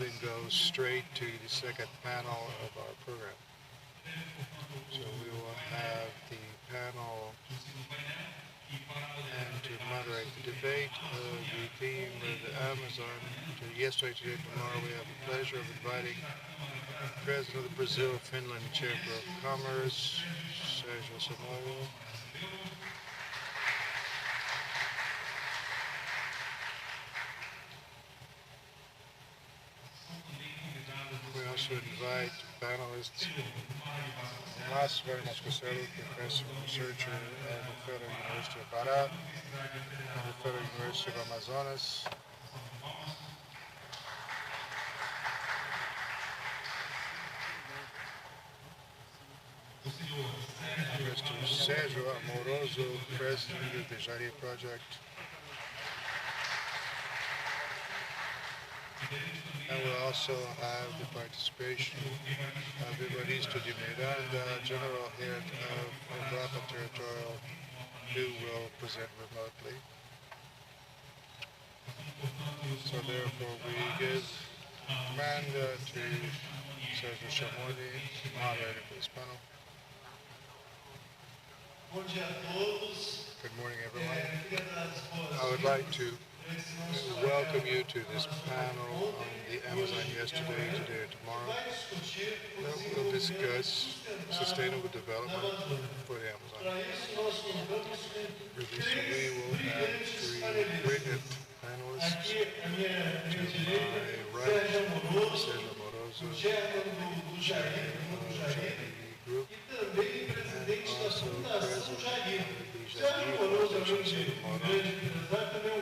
then go straight to the second panel of our program. So we will have the panel and to moderate the debate of the theme of the Amazon. Yesterday, today, tomorrow, we have the pleasure of inviting President of the Brazil-Finland Chamber of Commerce, Sérgio Chamone. We also invite panelists, Márcio very much Sérgio, professor, researcher at the Federal University of Pará and the Federal University of Amazonas. Mr. Sérgio Amoroso, president of the Jari project. And we'll also have the participation of Evaristo de Miranda, general head of Embrapa Territorial, who will present remotely. So therefore we give command to Sérgio Chamone, moderator for this panel. Good morning, everyone. I would like to welcome you to this panel on the Amazon yesterday, today, and tomorrow. We'll discuss sustainable development for the Amazon. For this, we will have three brilliant panelists. To my right, Sérgio Amoroso, Chairman of the Jari Group, and also President of the Jari Foundation,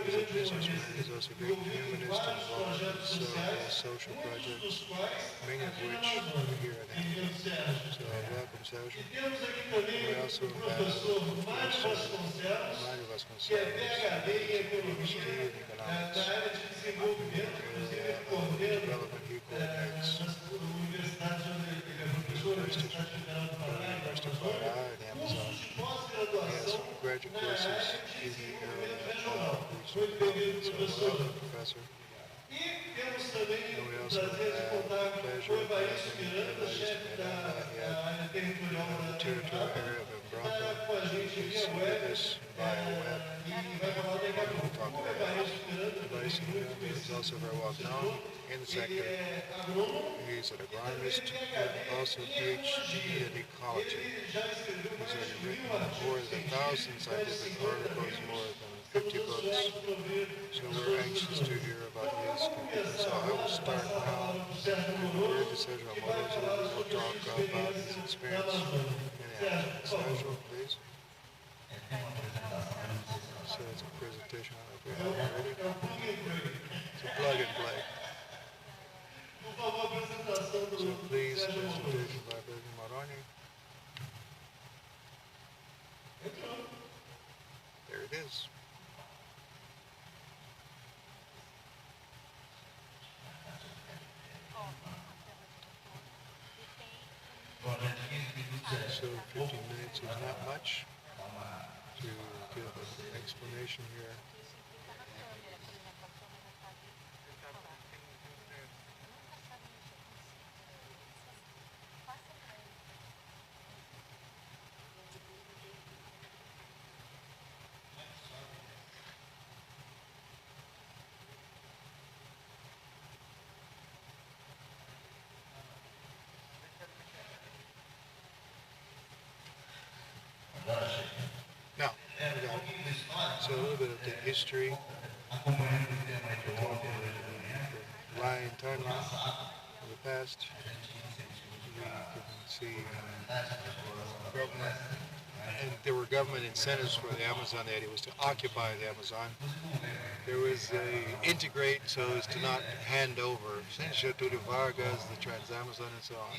He's a businessman. He's also a big humanist involved in several social projects, many of which are here at Amazon. So welcome, Sérgio. We also have Professor Mário Vasconcelos, PhD in economics, area of development he coordinates. University of Pará in Amazon. He has some graduate courses in the area of research development. So welcome, Professor. And we also have the pleasure of having Evaristo Miranda at the Territorial area of Embrapa. He's with us via web. We'll talk about Evaristo Miranda is also very well known in the sector. He's an agronomist and also PhD in ecology. He's already written more than 1,000 scientific articles, more than 50 books. So we're anxious to hear about his contributions. So I will start now with Sérgio Amoroso, who will talk about his experience in Amazon. Sérgio, please. So it's a presentation. I don't know if we have it already. It's a plug and play. So please, presentation by President Maroni. There it is. So 15 minutes is not much to give an explanation here. Now, so a little bit of the history, line timeline of the past. We can see government, and there were government incentives for the Amazon. The idea was to occupy the Amazon. There was a integrate, so as to not hand over. Since Getúlio Vargas, the Trans-Amazon, and so on.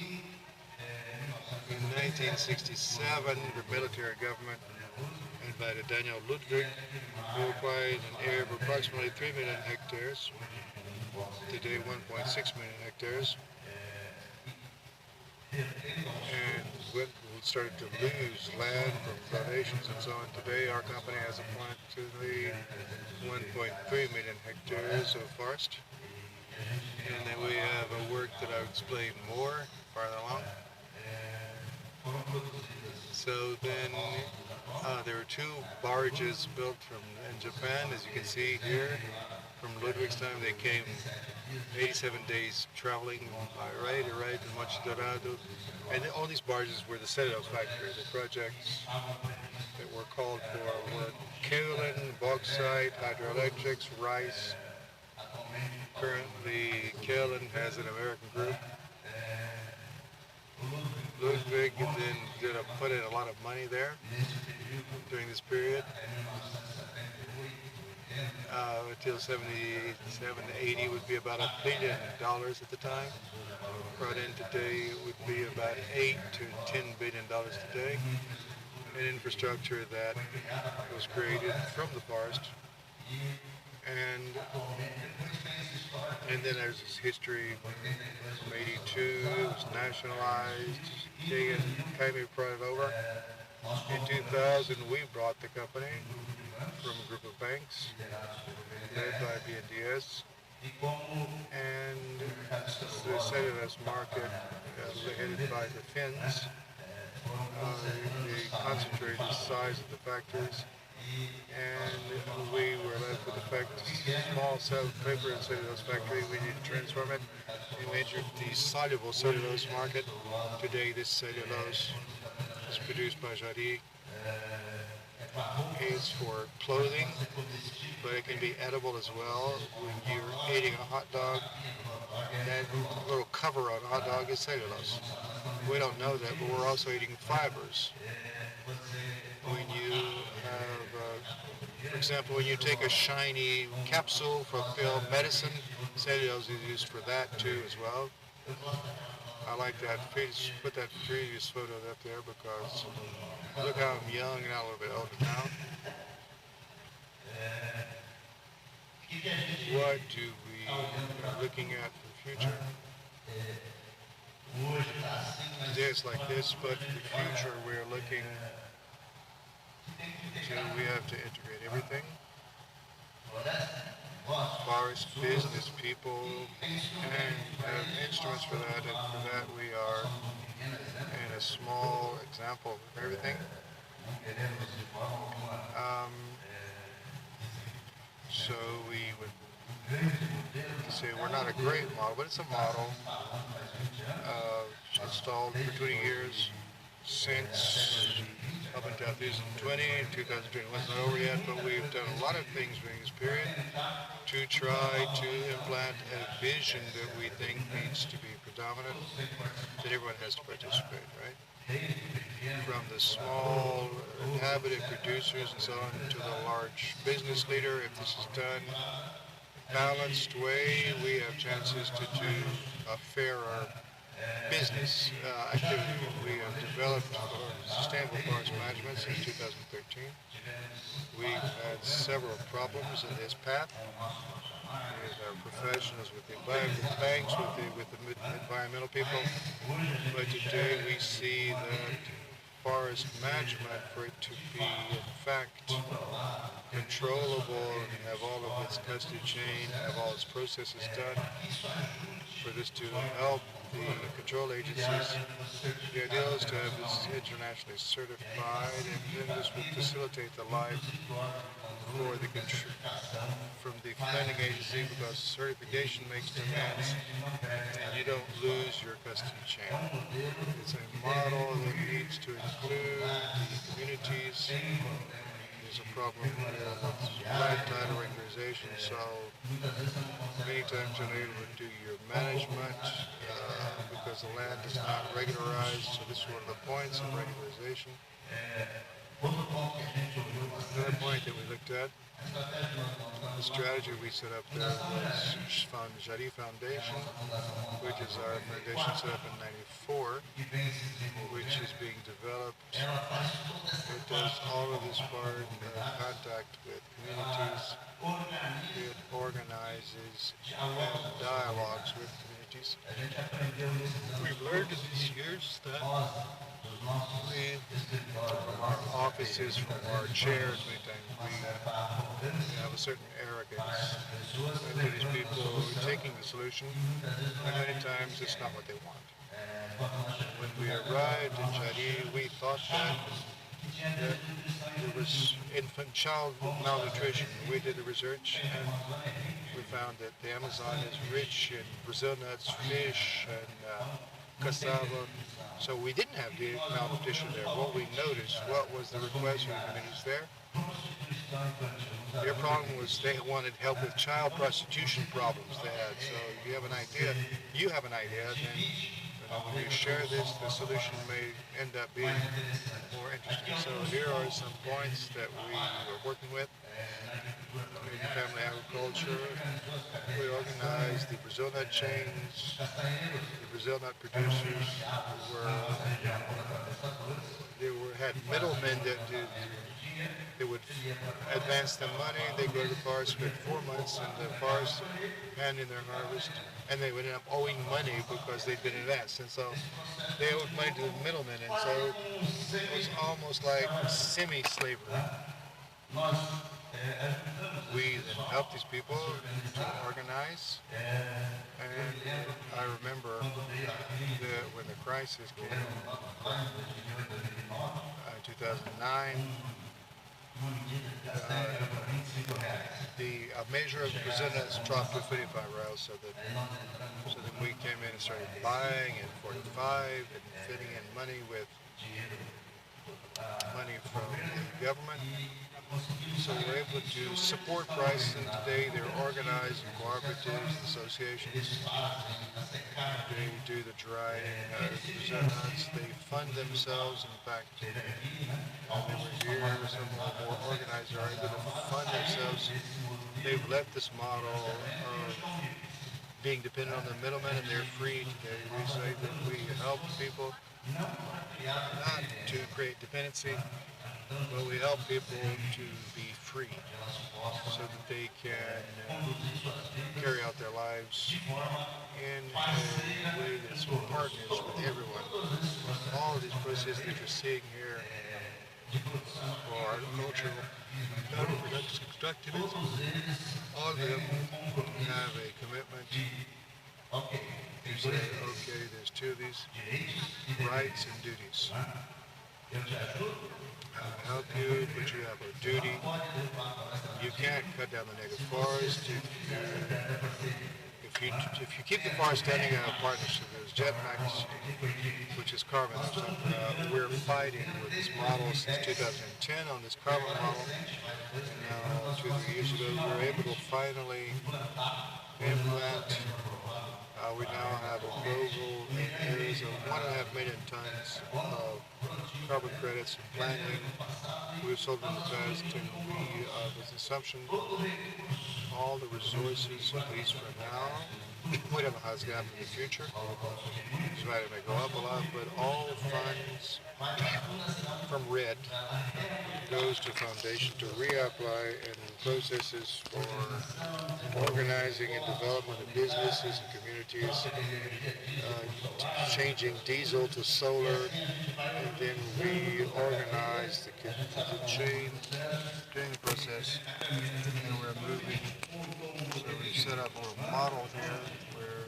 In 1967, the military government invited Daniel Ludwig, who acquired an area of approximately 3 million hectares, today 1.6 million hectares, and we started to lose land from donations and so on. Today, our company has approximately 1.3 million hectares of forest. And then we have a work that I'll explain more farther along. So then there were two barges built in Japan, as you can see here. From Ludwig's time, they came 87 days traveling by right to Monte Dourado. And all these barges were the cellulose factory. The projects that were called for were kaolin, bauxite, hydroelectrics, rice. Currently, kaolin has an American group. Ludwig then put in a lot of money there during this period. Until 77 to 80 would be about $1 billion at the time. Brought in today would be about $8 to $10 billion today. An infrastructure that was created from the forest. And then there's this history from 82, it was nationalized, Jaime brought it over. In 2000, we brought the company from a group of banks led by BNDES, and the cellulose market headed by the Finns. They concentrated the size of the factories, and we were left with a small paper and cellulose factory. We needed to transform it. We entered the soluble cellulose market. Today, this cellulose is produced by Jari. It's for clothing, but it can be edible as well. When you're eating a hot dog, that little cover on a hot dog is cellulose. We don't know that, but we're also eating fibers. When you have, for example, when you take a shiny capsule for pill medicine, cellulose is used for that too as well. I like that. Put that previous photo up there because look how I'm young and not a little bit older now. What do we are looking at for the future? Today it's like this, but for the future we're looking to, we have to integrate everything. Forest, business, people, and have instruments for that, and for that we are in a small example of everything. So we would say we're not a great model, but it's a model installed for 20 years since up until 2020. 2021 is not over yet, but we've done a lot of things during this period to try to implant a vision that we think needs to be predominant, that everyone has to participate, right? From the small inhabited producers and so on to the large business leader. If this is done in a balanced way, we have chances to do a fairer business activity. We have developed sustainable forest management since 2013. We've had several problems in this path with our professionals, with the banks, with the environmental people. But today we see that forest management, for it to be in fact controllable and have all of its custody chain, have all its processes done, for this to help the control agencies. The idea is to have this internationally certified, and then this will facilitate the life for the from the planning agency, because certification makes demands and you don't lose your custody chain. It's a model that needs to include the communities. There's a problem here with land title regularization, so many times you're not able to do your management because the land is not regularized, so this is one of the points of regularization. Another point that we looked at, the strategy we set up there was Jari Foundation, which is our foundation set up in '94, which is being developed. It does all of this part of contact with communities. It organizes and dialogues with communities. We've learned in these years that from our offices, from our chairs, many times we have a certain arrogance to these people taking the solution, and many times it's not what they want. When we arrived in Jari, we thought that there was infant child malnutrition. We did the research and we found that the Amazon is rich in Brazil nuts, fish, and cassava. So we didn't have the malnutrition there. What we noticed, what was the request from the communities there? Their problem was they wanted help with child prostitution problems they had. So you have an idea, then when you share this, the solution may end up being more interesting. So here are some points that we are working with. Community family agriculture. We organized the Brazil nut chains, the Brazil nut producers had middlemen that they would advance them money. They go to the forest, spend 4 months in the forest, hand in their harvest, and they would end up owing money because they'd been advanced. And so they owed money to the middlemen, and so it was almost like semi-slavery. We then helped these people to organize, and I remember that when the crisis came in 2009, the measure of the Brazil nuts dropped to 55 reals, so then we came in and started buying at 45 and fitting in money with money from the government. So we're able to support prices, and today they're organized in cooperatives, associations. They do the drying of Brazil nuts. They fund themselves. In fact, they were here, some of the more organized are able to fund themselves. They've left this model of being dependent on the middlemen, and they're free today. We say that we help people not to create dependency, but we help people to be free so that they can carry out their lives in a way that's partners with everyone. All of these processes that you're seeing here for agricultural, counterproductive constructivism, all of them have a commitment to say, okay, there's two of these rights and duties. I'll help you, but you have a duty. You can't cut down the native forest. If you keep the forest standing in a partnership, there's jetpacks, which is carbon. We're fighting with this model since 2010 on this carbon model. And now, 2-3 years ago, we were able to finally implement. We now have a global areas of 1.5 million tons of carbon credits and planting. We've sold in the past, and we, with assumption, all the resources, at least for now, we don't know how it's going to happen in the future. It's might go up a lot, but all funds from RED goes to foundation to reapply and processes for organizing and development of businesses and communities, changing diesel to solar, and then reorganize the chain process, and we're moving. So we set up a little model here where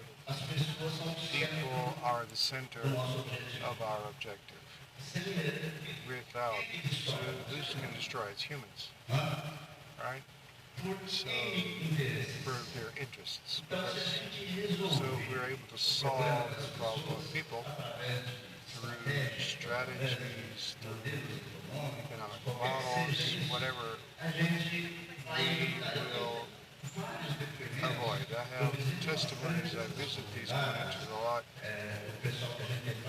people are the center of our objective. Without, so who's going to destroy? It's humans, right? So for their interests. So we're able to solve the problem of people through strategies, through economic models, whatever we will avoid. I have testimonies. I visit these communities a lot.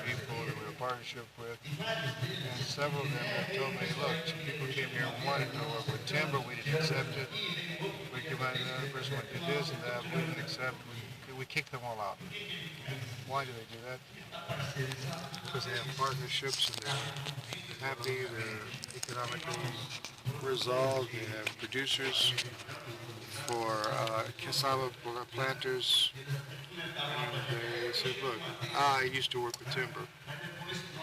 People that we're in partnership with, and several of them have told me, look, people came here and wanted to work with timber, we didn't accept it. We came out, another person wanted to do this and that, we didn't accept it. We kicked them all out. Why do they do that? Because they have partnerships and they're happy, they're economically resolved, they have producers for cassava planters, and they said, look, I used to work with timber,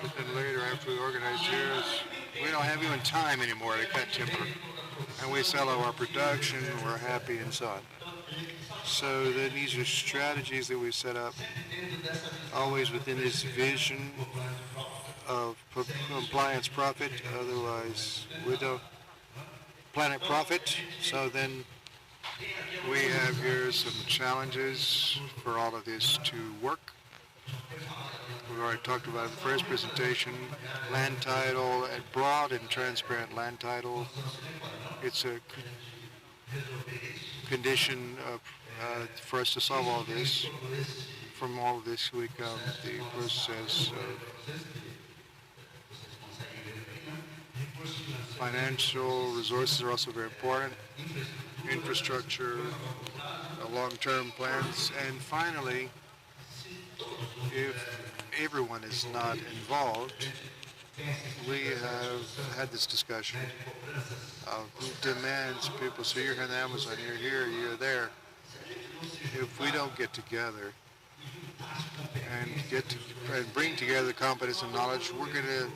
but then later after we organized here, we don't have even time anymore to cut timber. and we sell our production, we're happy and so on. So then these are strategies that we set up always within this vision of compliance profit, otherwise we don't planet profit. So then we have here some challenges for all of this to work. We already talked about in the first presentation, land title, a broad and transparent land title. It's a condition of, for us to solve all this. From all of this we come the process of financial resources are also very important, infrastructure, long-term plans, and finally, if everyone is not involved, we have had this discussion of who demands people, so you're here in the Amazon, you're here, you're there. If we don't get together and bring together competence and knowledge, we're going to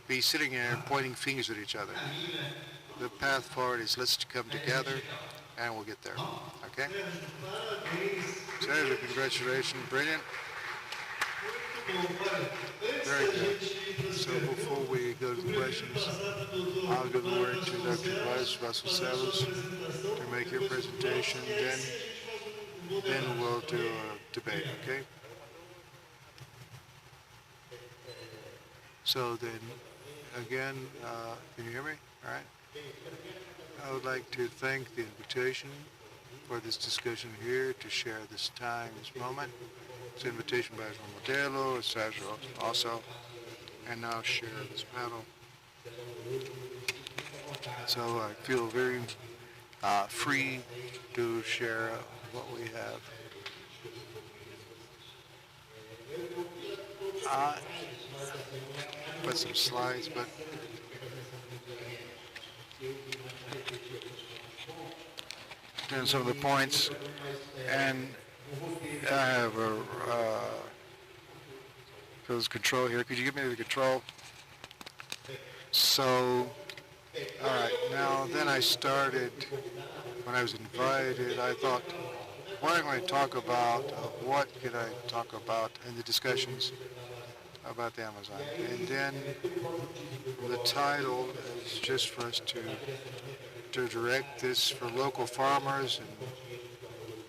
be sitting there pointing fingers at each other. The path forward is let's come together and we'll get there. Okay? Sérgio, congratulations. Brilliant. Very good. So before we go to the questions, I'll give the word to Dr. Vasconcelos to make your presentation. Then we'll do a debate, okay? So then, again, can you hear me? All right. I would like to thank the invitation for this discussion here to share this time, this moment. It's an invitation by Moderator, Sérgio also, and now share this panel. So I feel very free to share what we have. Put some slides, but then some of the points, and I have a close control here. Could you give me the control? So, all right. Now, then I started when I was invited. I thought, what am I going to talk about? What could I talk about in the discussions about the Amazon? And then the title is just for us to direct this for local farmers, and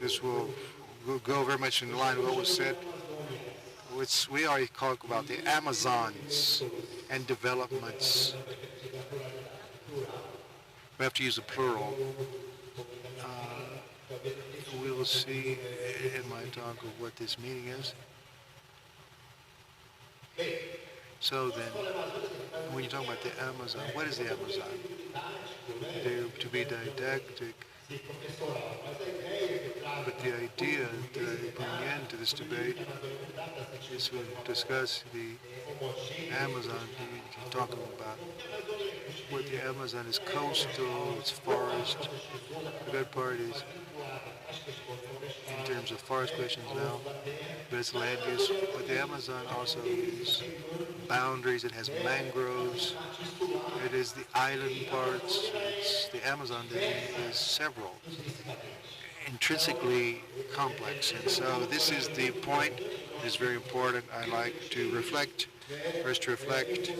this will go very much in line with what was said. We already talk about the Amazons and developments. We have to use a plural. We will see in my talk of what this meaning is. So then, when you talk about the Amazon, what is the Amazon? To be didactic, but the idea that I bring into this debate is to discuss the Amazon, talking about what the Amazon is coastal, it's forest. The good part is, in terms of forest questions now, but it's land use. But the Amazon also is boundaries. It has mangroves. It is the island parts. It's the Amazon that is several, intrinsically complex. And so this is the point. It's very important. I like to reflect, first to reflect,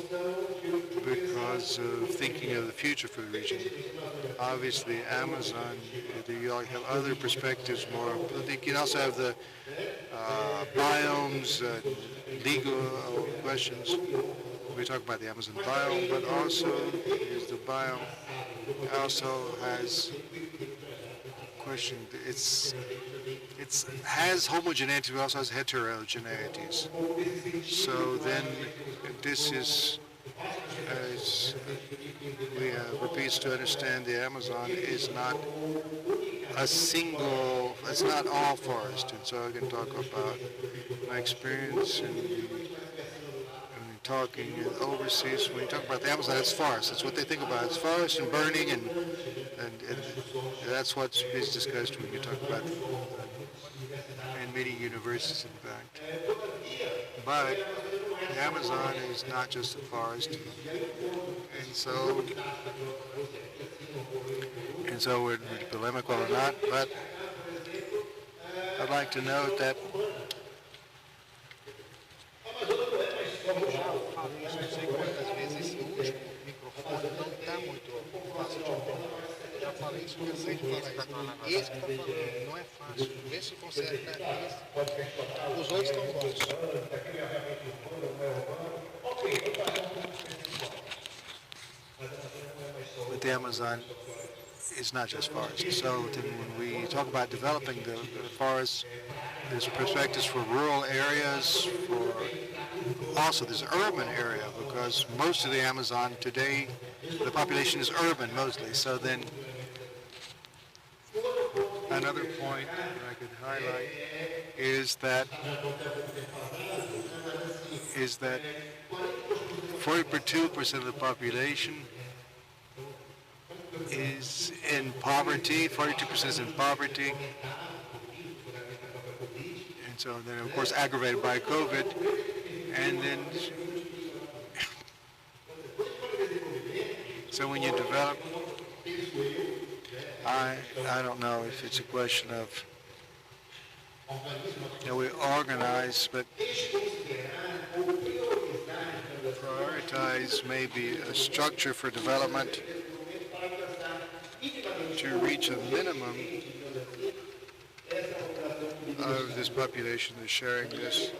because of thinking of the future for the region. Obviously, Amazon, you have other perspectives more. You can also have the biomes, legal questions. We talk about the Amazon biome, but also is the biome also has question. It has homogeneity, but also has heterogeneities. So then this is, as we have repeats to understand, the Amazon is not a single, it's not all forest. And so I can talk about my experience in talking overseas. When you talk about the Amazon, it's forest. That's what they think about. It's forest and burning, and that's what is discussed when you talk about in many universities, in fact. But the Amazon is not just a forest, and so we're polemical or not, but I'd like to note that esse que tá falando, não é fácil. Vê se consegue esse. Os outros estão bons. But the Amazon is not just forest. So when we talk about developing the forest, there's perspectives for rural areas, for also there's urban area, because most of the Amazon today, the population is urban mostly. So then another point that I could highlight is that 42% of the population is in poverty, 42% is in poverty, and so then of course aggravated by COVID, and then so when you develop, I don't know if it's a question of, we organize, but prioritize maybe a structure for development to reach a minimum of this population that's sharing this.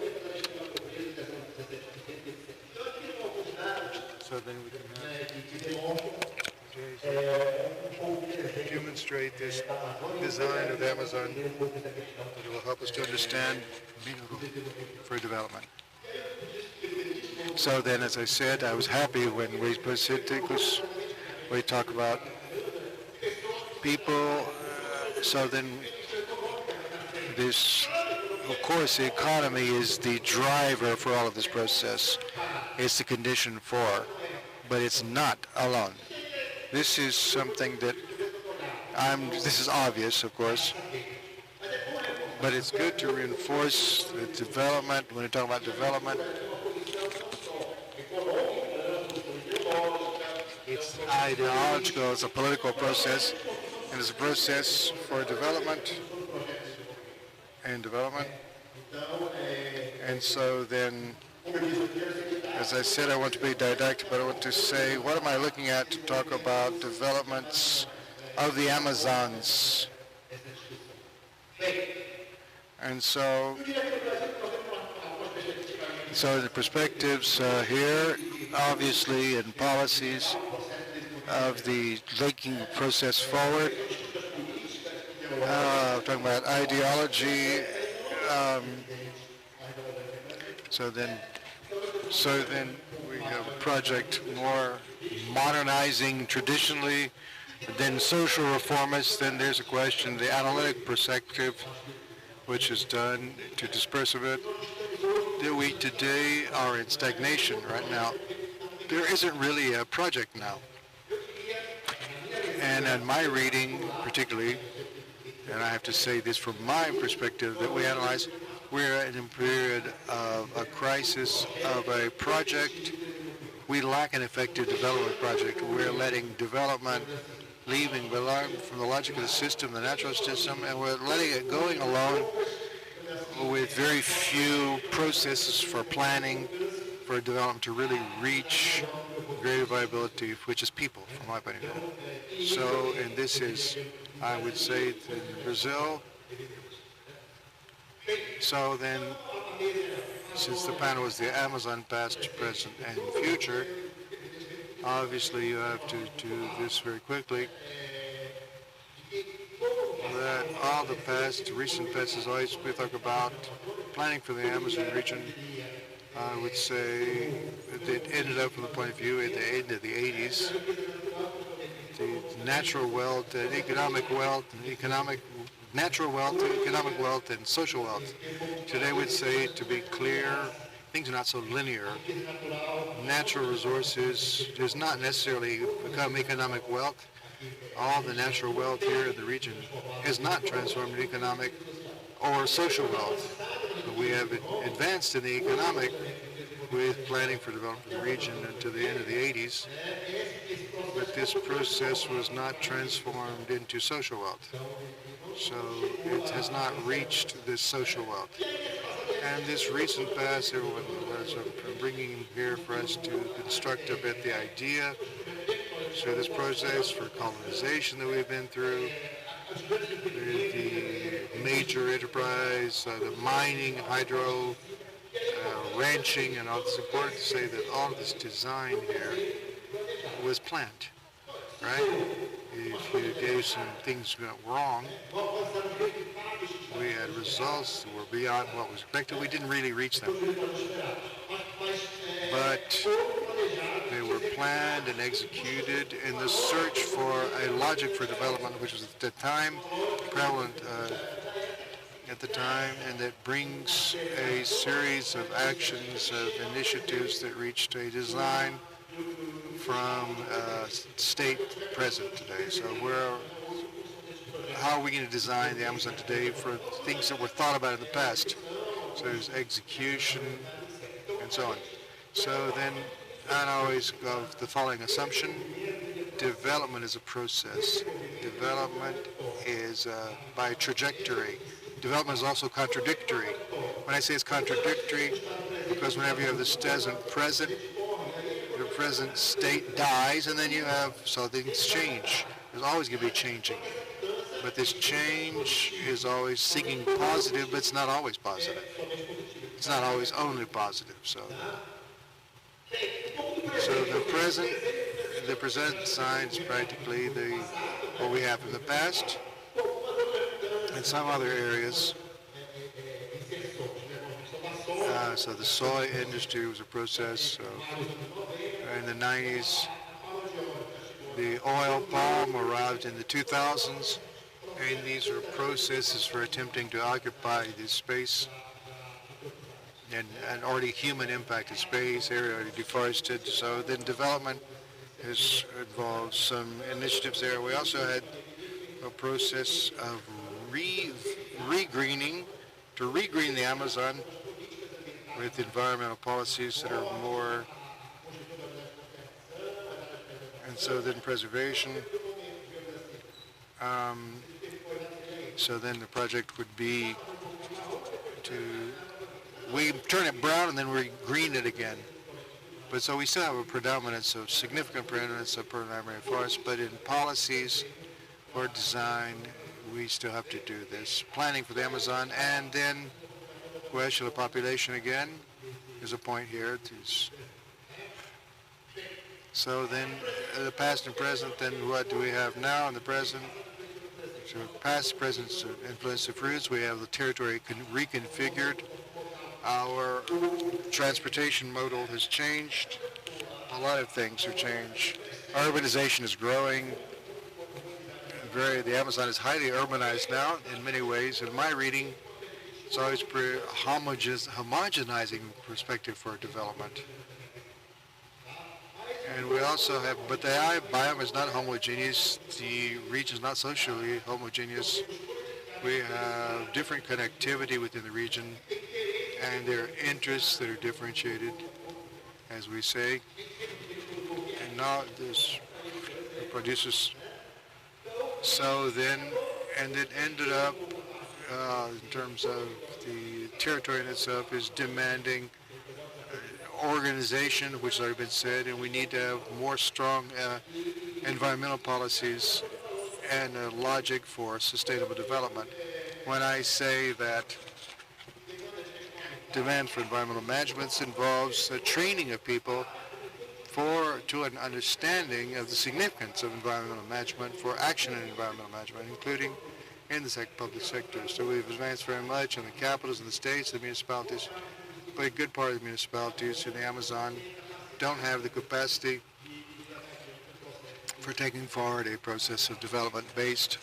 So then we can demonstrate this design of Amazon that will help us to understand for development. So then, as I said, I was happy when we talk about people. So then this, of course, the economy is the driver for all of this process. It's the condition for, but it's not alone. This is something that this is obvious, of course, but it's good to reinforce the development. When we talk about development, it's ideological, it's a political process, and it's a process for development. And so then, as I said, I want to be didactic, but I want to say, what am I looking at to talk about developments of the Amazons? And so the perspectives here, obviously, and policies of the taking process forward. Talking about ideology. So then we have a project more modernizing traditionally, then social reformists. Then there's a question, the analytic perspective, which is done to disperse a bit. That we today are in stagnation right now. There isn't really a project now. And in my reading, particularly, and I have to say this from my perspective that we analyze, we're in a period of a crisis of a project. We lack an effective development project. We're letting development leaving from the logic of the system, the natural system, and we're letting it going alone with very few processes for planning, for development to really reach greater viability, which is people, from my point of view. So, and this is, I would say, in Brazil. So then, since the panel was the Amazon past, present, and future, obviously you have to do this very quickly. That all the past, recent past, is always we talk about planning for the Amazon region. I would say it ended up from the point of view at the end of the 80s. The natural wealth and economic wealth, natural wealth, economic wealth, and social wealth. Today I would say, to be clear, things are not so linear. Natural resources does not necessarily become economic wealth. All the natural wealth here in the region is not transformed into economic or social wealth. We have advanced in the economic, with planning for development for the region until the end of the 80s, but this process was not transformed into social wealth. So it has not reached this social wealth. And this recent past, everyone was bringing here for us to construct a bit the idea. So this process for colonization that we've been through, the major enterprise, the mining, hydro, ranching, and all. It's important to say that all of this design here was planned, right? If you gave some things went wrong, we had results that were beyond what was expected. We didn't really reach them, but they were planned and executed in the search for a logic for development, which was at the time prevalent at the time, and that brings a series of actions, of initiatives that reached a design from state present today. So how are we going to design the Amazon today for things that were thought about in the past? So there's execution and so on. So then I always go with the following assumption. Development is a process. Development is by trajectory. Development is also contradictory. When I say it's contradictory, because whenever you have this present, your present state dies, and then you have, so things change. There's always going to be changing. But this change is always seeking positive, but it's not always positive. It's not always only positive. So the present sign is practically what we have in the past. In some other areas, so the soy industry was a process in the 90s. The oil palm arrived in the 2000s, and these were processes for attempting to occupy this space and already human impacted space, area already deforested. So then development has involved some initiatives there. We also had a process of regreening, to regreen the Amazon with environmental policies that are more, and so then preservation. So then the project would be we turn it brown and then we green it again. But so we still have a significant predominance of primary forests, but in policies or design, we still have to do this. Planning for the Amazon, and then question of population again is a point here. So then the past and present, then what do we have now in the present? So past, present, influence of roots. We have the territory reconfigured. Our transportation modal has changed. A lot of things have changed. Urbanization is growing. The Amazon is highly urbanized now in many ways. In my reading, it's always homogenizing perspective for development. And we also have, but the biome is not homogeneous. The region is not socially homogeneous. We have different connectivity within the region, and there are interests that are differentiated, as we say. And now this produces. So then, and it ended up, in terms of the territory in itself, is demanding organization, which has already been said, and we need to have more strong environmental policies and a logic for sustainable development. When I say that demand for environmental management involves a training of people to an understanding of the significance of environmental management for action in environmental management, including in the public sector. So we've advanced very much in the capitals and the states, the municipalities, but a good part of the municipalities in the Amazon don't have the capacity for taking forward a process of development based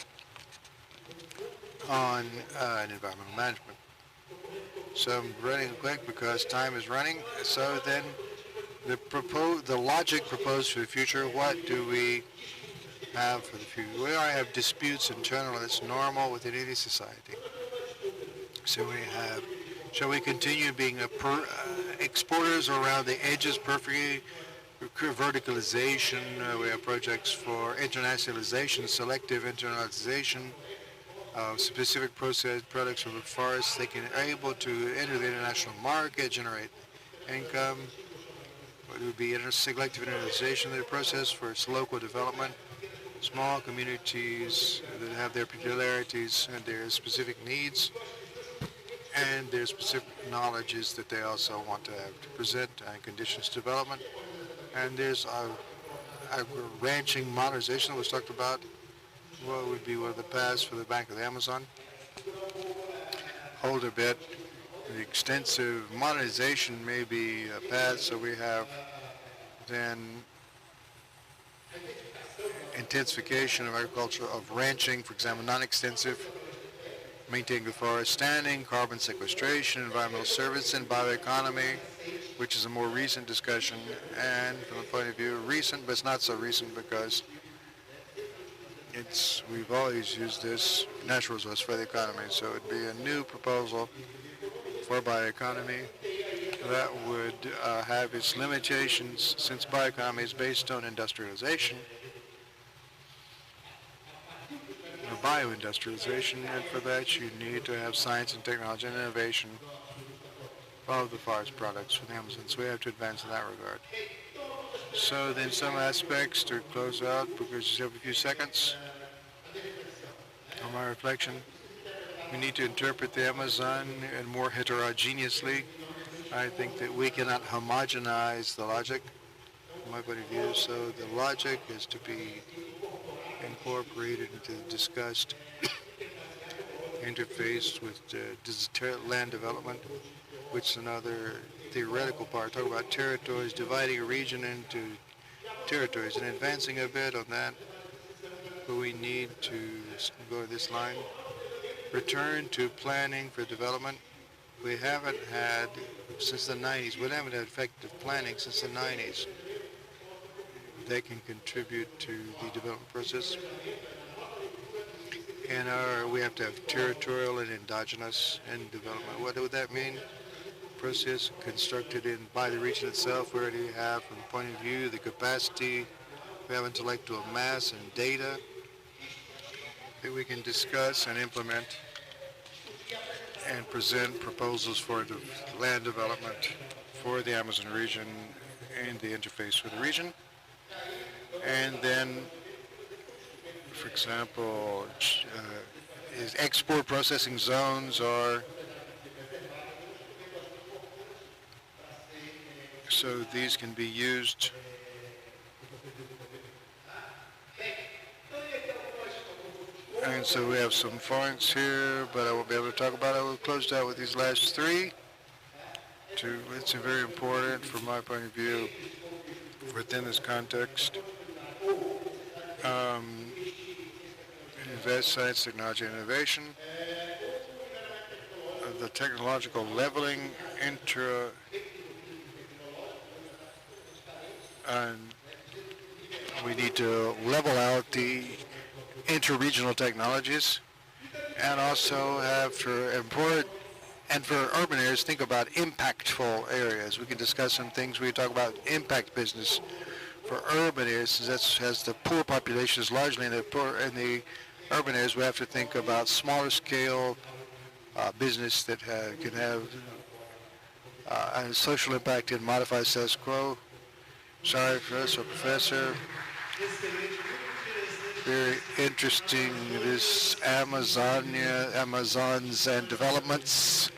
on an environmental management. So I'm running quick because time is running. So then the logic proposed for the future, what do we have for the future? We already have disputes in general. It's normal within any society. So we have, shall we continue being exporters are around the edges perfectly. Verticalization, we have projects for internationalization, selective internationalization, specific processed products from the forest. They can able to enter the international market, generate income. It would be selective internationalization of the process for its local development. Small communities that have their peculiarities and their specific needs and their specific knowledges that they also want to have to present and conditions development. And there's a ranching modernization that was talked about. What would be one of the paths for the Bank of the Amazon? Hold a bit. The extensive modernization may be a path, so we have then intensification of agriculture, of ranching, for example, non-extensive, maintaining the forest standing, carbon sequestration, environmental service, and bioeconomy, which is a more recent discussion, and from the point of view recent, but it's not so recent because we've always used this natural resource for the economy, so it would be a new proposal for bioeconomy that would have its limitations since bioeconomy is based on industrialization, or bioindustrialization, and for that you need to have science and technology and innovation of the forest products for the Amazon. So we have to advance in that regard. So then some aspects to close out, because you have a few seconds on my reflection. We need to interpret the Amazon and more heterogeneously. I think that we cannot homogenize the logic, from my point of view, so the logic is to be incorporated into the discussed interface with land development, which is another theoretical part. Talk about territories, dividing a region into territories, and advancing a bit on that. But we need to go this line. Return to planning for development. We haven't had, since the 90s, we haven't had effective planning since the 90s. They can contribute to the development process. And we have to have territorial and endogenous in development. What would that mean? Process constructed by the region itself. We already have, from the point of view, the capacity. We have intellectual mass and data that we can discuss and implement and present proposals for the land development for the Amazon region and the interface with the region. And then, for example, is export processing zones are, so these can be used. And so we have some points here, but I won't be able to talk about it. We'll close out with these last three. It's very important from my point of view within this context. Invest science, technology, and innovation. The technological leveling and we need to level out the inter-regional technologies, and also have for important and for urban areas, think about impactful areas. We can discuss some things. We talk about impact business for urban areas, since that has the poor populations largely in the urban areas. We have to think about smaller scale business that can have a social impact and modify status quo. Sorry for us, Professor. Very interesting, this Amazons and developments.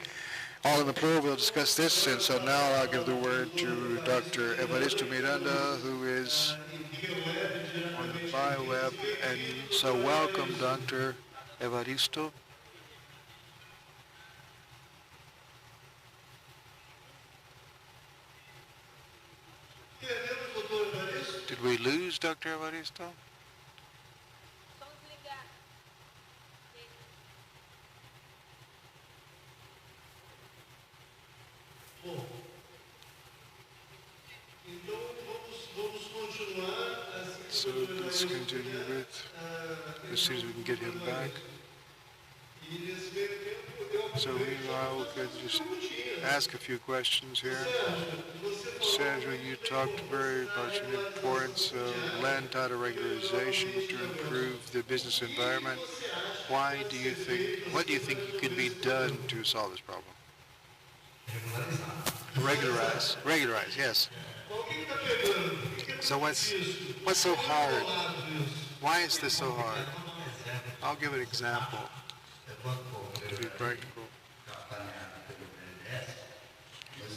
All in the plural, we'll discuss this. And so now I'll give the word to Dr. Evaristo Miranda, who is on the BioWeb. And so welcome, Dr. Evaristo. Did we lose Dr. Evaristo? So let's continue with, as soon as we can get him back. So meanwhile, we could just ask a few questions here. Sérgio, you talked very much about the importance of land title regularization to improve the business environment. What do you think can be done to solve this problem? Regularize, yes. So what's so hard? Why is this so hard? I'll give an example to be practical.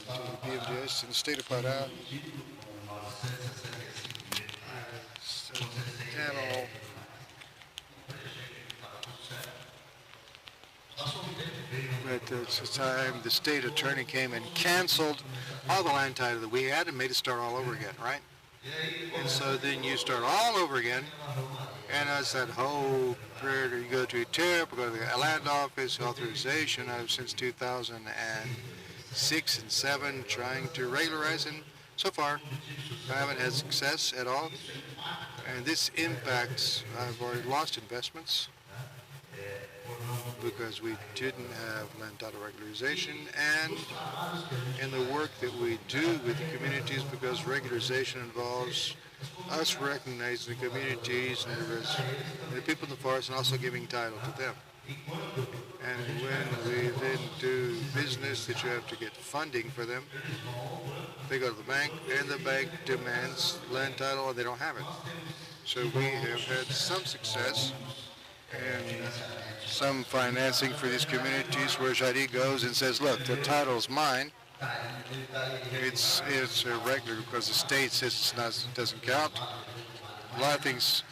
The BNDES in the state of Pará, panel at the time the state attorney came and canceled all the land title that we had and made it start all over again, right? And so then you start all over again, and as that whole period, you go to a TIP, go to the land office, authorization. I've since 2006 and 7 trying to regularize, and so far I haven't had success at all. And this impacts, I've already lost investments because we didn't have land title regularization, and in the work that we do with the communities, because regularization involves us recognizing the communities and the people in the forest and also giving title to them. And when we then do business that you have to get funding for them, they go to the bank and the bank demands land title and they don't have it. So we have had some success and some financing for these communities where Jari goes and says, look, the title's mine. It's irregular because the state says it doesn't count. A lot of things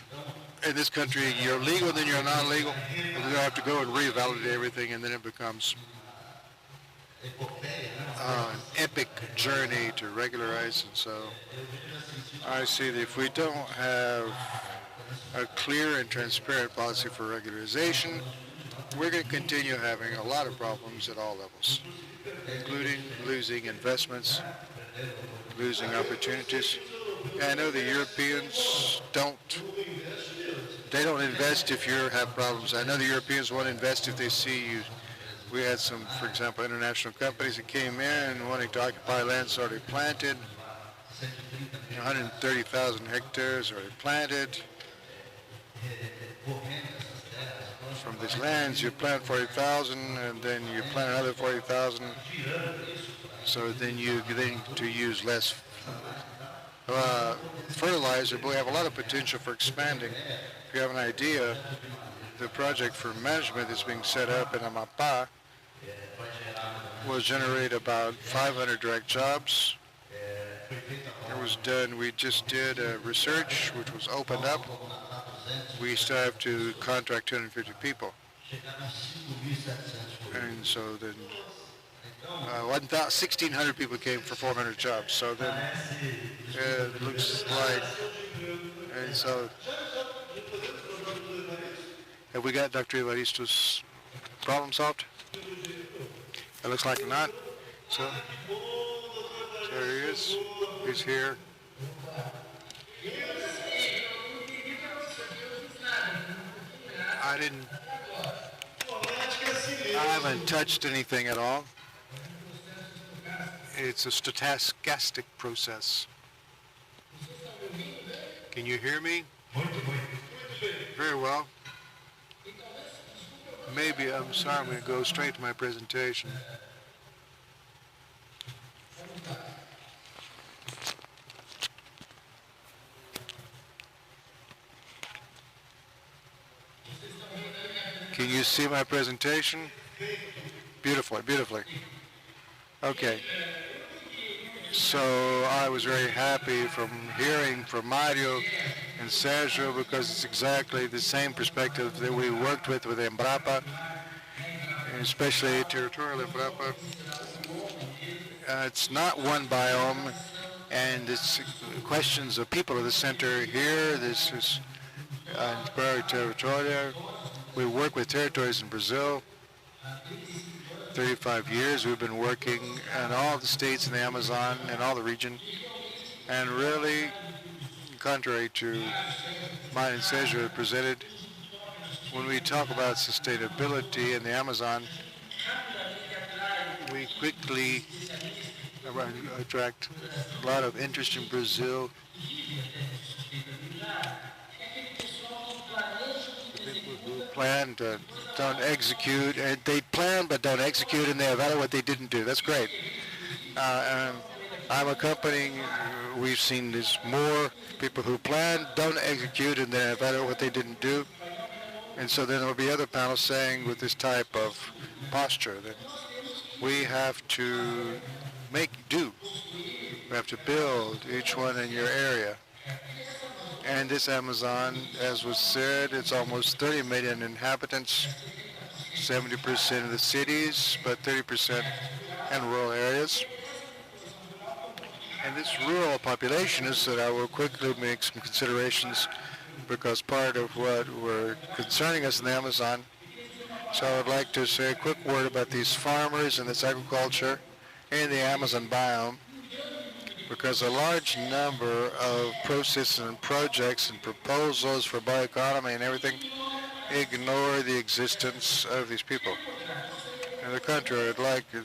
in this country, you're legal and then you're non-legal. And we have to go and revalidate everything, and then it becomes an epic journey to regularize. And so I see that if we don't have a clear and transparent policy for regularization, we're going to continue having a lot of problems at all levels, including losing investments, losing opportunities. And I know the Europeans don't invest if you have problems. I know the Europeans won't invest if they see you. We had some, for example, international companies that came in wanting to occupy lands already planted, 130,000 hectares already planted. From these lands, you plant 40,000, and then you plant another 40,000. So then you to use less fertilizer, but we have a lot of potential for expanding. If you have an idea, the project for management that's being set up in Amapá will generate about 500 direct jobs. It was done, we just did research which was opened up. We still have to contract 250 people. And so then 1,600 people came for 400 jobs. So then it looks like, and so have we got Dr. Evaristo's problem solved? It looks like not. So there he is. He's here. I haven't touched anything at all. It's a stochastic process. Can you hear me? Very well. Maybe, I'm sorry, I'm going to go straight to my presentation. Can you see my presentation? Beautifully. Okay. So I was very happy from hearing from Mario and Sérgio, because it's exactly the same perspective that we worked with Embrapa, and especially Territorial Embrapa. It's not one biome, and it's questions of people at the center here. This is Territorial. We work with territories in Brazil. 35 years we've been working in all the states in the Amazon and all the region. And really, contrary to mine and Sérgio presented, when we talk about sustainability in the Amazon, we quickly attract a lot of interest in Brazil. The people who plan don't execute, and they plan but don't execute, and they evaluate what they didn't do. That's great. I'm accompanying, we've seen this more people who plan, don't execute, and then evaluate what they didn't do. And so then there will be other panels saying with this type of posture that we have to make do. We have to build each one in your area. And this Amazon, as was said, it's almost 30 million inhabitants, 70% of the cities, but 30% in rural areas. And this rural population is that I will quickly make some considerations because part of what we're concerning us in the Amazon. So I would like to say a quick word about these farmers and this agriculture in the Amazon biome, because a large number of processes and projects and proposals for bioeconomy and everything ignore the existence of these people. In the country,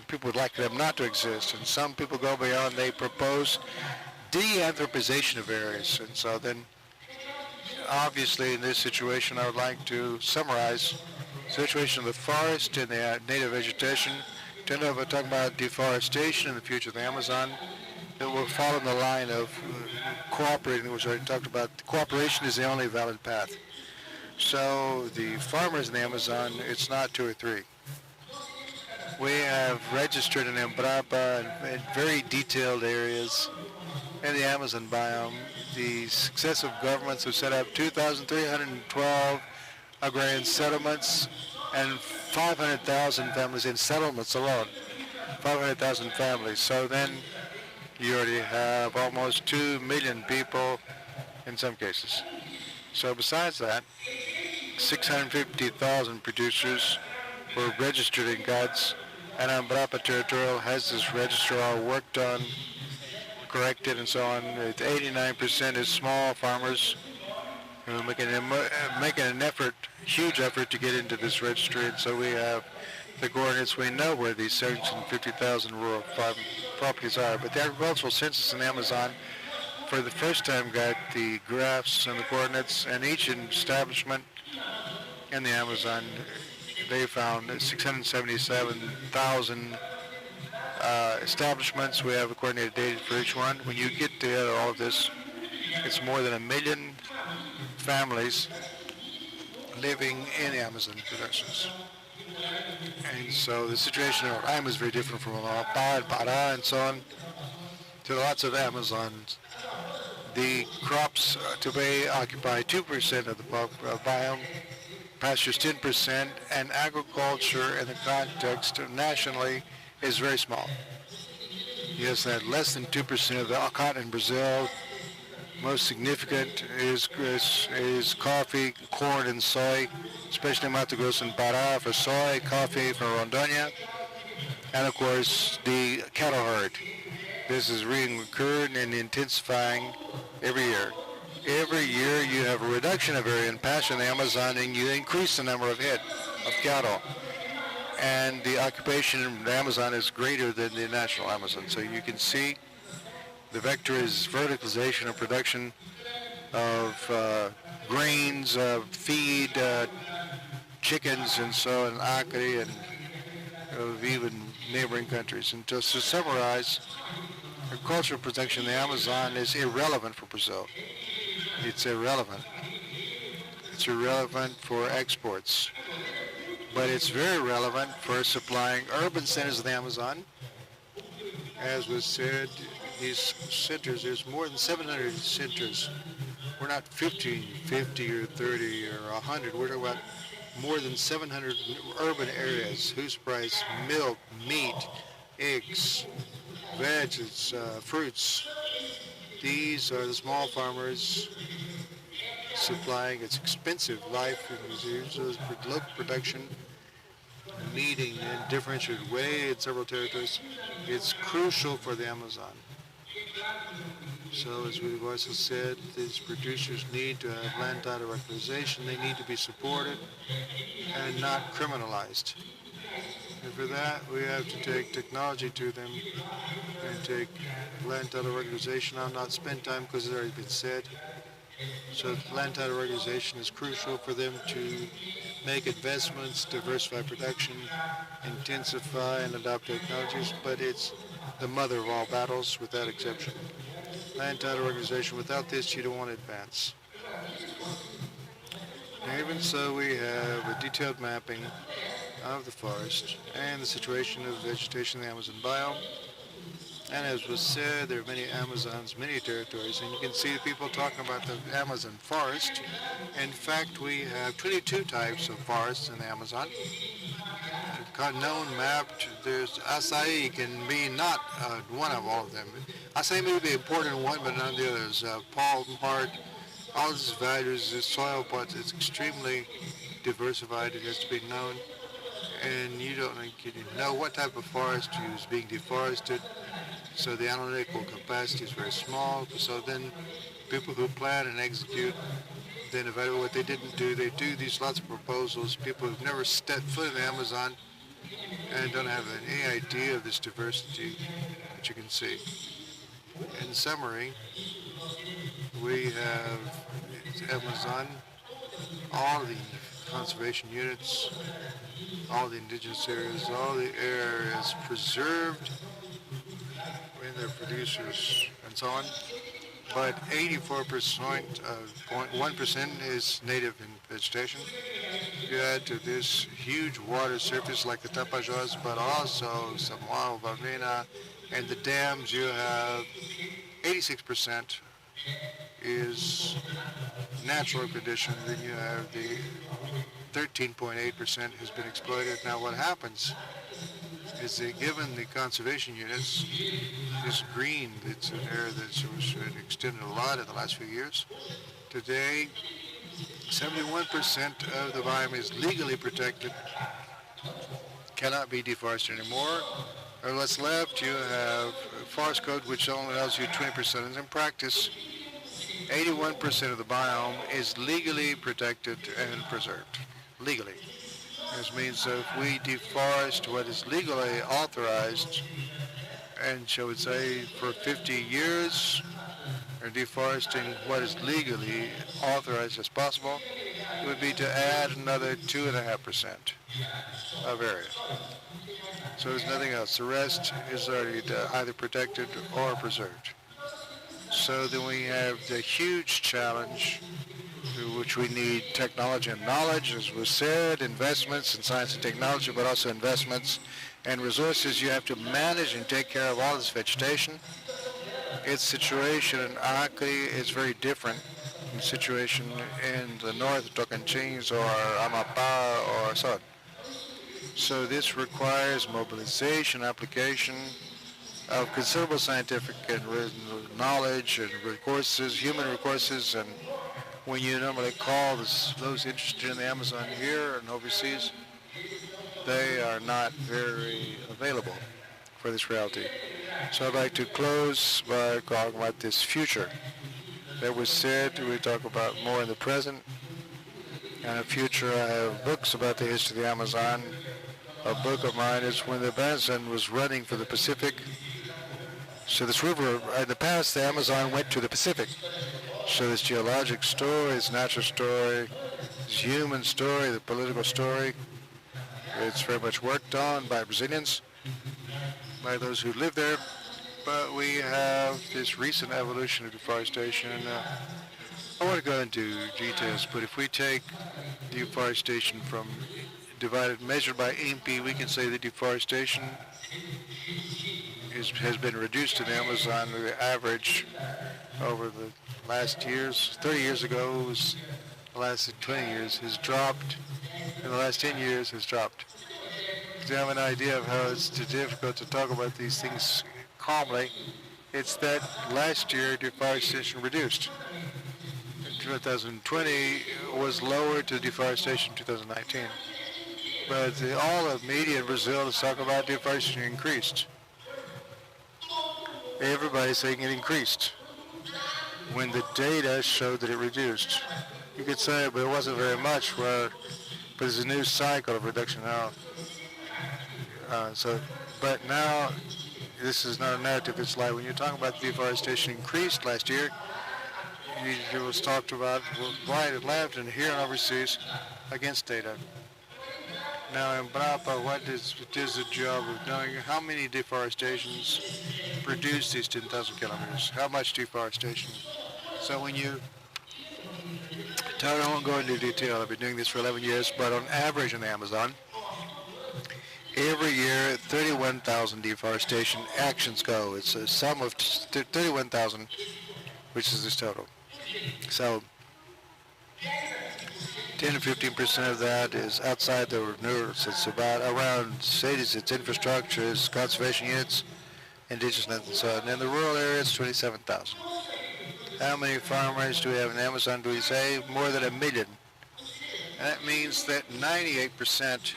people would like them not to exist, and some people go beyond. They propose de-anthropization of areas, and so then obviously in this situation I would like to summarize the situation of the forest and the native vegetation. We're talking about deforestation in the future of the Amazon. That will follow the line of cooperating, which I already talked about. Cooperation is the only valid path. So the farmers in the Amazon, it's not 2 or 3. We have registered in Embrapa in very detailed areas in the Amazon biome. The successive governments have set up 2,312 agrarian settlements and 500,000 families in settlements alone. 500,000 families. So then you already have almost 2 million people in some cases. So besides that, 650,000 producers were registered in GADS, and Embrapa Territorial has this register all worked on, corrected, and so on. 89% is small farmers who are making an effort, huge effort to get into this registry, and so we have the coordinates. We know where these 750,000 rural properties are, but the agricultural census in the Amazon for the first time got the graphs and the coordinates, and each establishment in the Amazon, they found 677,000 establishments. We have a coordinated data for each one. When you get together all of this, it's more than 1 million families living in the Amazon productions. And so the situation of Roraima is very different from Amapá and Pará and so on to lots of Amazons. The crops today occupy 2% of the biome, pastures 10%, and agriculture in the context nationally is very small. Yes, that less than 2% of the cotton in Brazil. Most significant is coffee, corn, and soy, especially Mato Grosso and Pará for soy, coffee for Rondônia, and of course the cattle herd. This is recurring and intensifying every year. Every year you have a reduction of area in pasture in the Amazon, and you increase the number of head of cattle. And the occupation in the Amazon is greater than the national Amazon. So you can see the vector is verticalization of production of grains, feed, chickens, and so on, acre, and of even neighboring countries. And just to summarize, agricultural production in the Amazon is irrelevant for Brazil. It's irrelevant. It's irrelevant for exports. But it's very relevant for supplying urban centers of the Amazon. As was said, these centers, there's more than 700 centers. We're not 50 or 30 or 100. We're talking about more than 700 urban areas whose price milk, meat, eggs, veggies, fruits. These are the small farmers supplying its expensive life in local production, meeting in a differentiated way in several territories. It's crucial for the Amazon. So as we've also said, these producers need to have land title regularization. They need to be supported and not criminalized. And for that, we have to take technology to them and take land title regularization. I'll not spend time because it's already been said. So land title regularization is crucial for them to make investments, diversify production, intensify and adopt technologies, but it's the mother of all battles without exception. Land title organization, without this you don't want to advance. And even so, we have a detailed mapping of the forest and the situation of vegetation in the Amazon biome. And as was said, there are many Amazons, many territories, and you can see the people talking about the Amazon forest. In fact, we have 22 types of forests in the Amazon. Known, mapped. There's acai can be not one of all of them. Acai may be important in one, but none of the others. Palm part, all these values, the soil parts, it's extremely diversified. It has to be known, and you don't know what type of forest is being deforested. So the analytical capacity is very small. So then people who plan and execute then evaluate what they didn't do. They do these lots of proposals. People who've never stepped foot in the Amazon and don't have any idea of this diversity that you can see. In summary, we have Amazon, all the conservation units, all the indigenous areas, all the areas preserved in their producers and so on. But 84% of 0.1% is native in vegetation. You add to this huge water surface like the Tapajós, but also Samoa, Valvena, and the dams, you have 86% is natural condition. Then you have the 13.8% has been exploited. Now what happens is that given the conservation units, this green, it's an area that's extended a lot in the last few years. Today, 71% of the biome is legally protected, cannot be deforested anymore. Or what's left, you have forest code, which only allows you 20%. And in practice, 81% of the biome is legally protected and preserved, legally. This means that if we deforest what is legally authorized, and shall we say for 50 years, or deforesting what is legally authorized as possible, it would be to add another 2.5% of area. So there's nothing else. The rest is already either protected or preserved. So then we have the huge challenge, which we need technology and knowledge, as was said, investments in science and technology, but also investments and resources. You have to manage and take care of all this vegetation. Its situation in Acre is very different from the situation in the north, Tocantins or Amapá or so on. So this requires mobilization, application of considerable scientific and knowledge and resources, human resources, and when you normally call those interested in the Amazon here and overseas, they are not very available for this reality. So I'd like to close by talking about this future that was said. We talk about more in the present and the future. I have books about the history of the Amazon. A book of mine is when the Amazon was running for the Pacific. So this river, in the past, the Amazon went to the Pacific. So this geologic story, this natural story, this human story, the political story, it's very much worked on by Brazilians, by those who live there. But we have this recent evolution of deforestation. I want to go into details, but if we take deforestation from measured by MP, we can say that deforestation has been reduced in the Amazon. The average over the last years, 30 years ago, was the last 20 years has dropped. In the last 10 years has dropped. To have an idea of how it's too difficult to talk about these things calmly, it's that last year deforestation reduced. 2020 was lower to deforestation in 2019. But all of media in Brazil is talking about deforestation increased. Everybody's saying it increased. when the data showed that it reduced. You could say, but it wasn't very much, but there's a new cycle of reduction now. But now, this is not a narrative, it's like when you're talking about deforestation increased last year, it was talked about right and left and here and overseas against data. Now in Embrapa, what is the job of knowing how many deforestations produce these 10,000 kilometers? How much deforestation? So when you, I won't go into detail, I've been doing this for 11 years, but on average in the Amazon, every year 31,000 deforestation actions go. It's a sum of 31,000, which is this total. So 10 to 15% of that is outside the renewables. It's about around cities, it's infrastructure, it's conservation units, indigenous and so on. And in the rural areas, 27,000. How many farmers do we have in Amazon? Do we say more than 1 million? And that means that 98%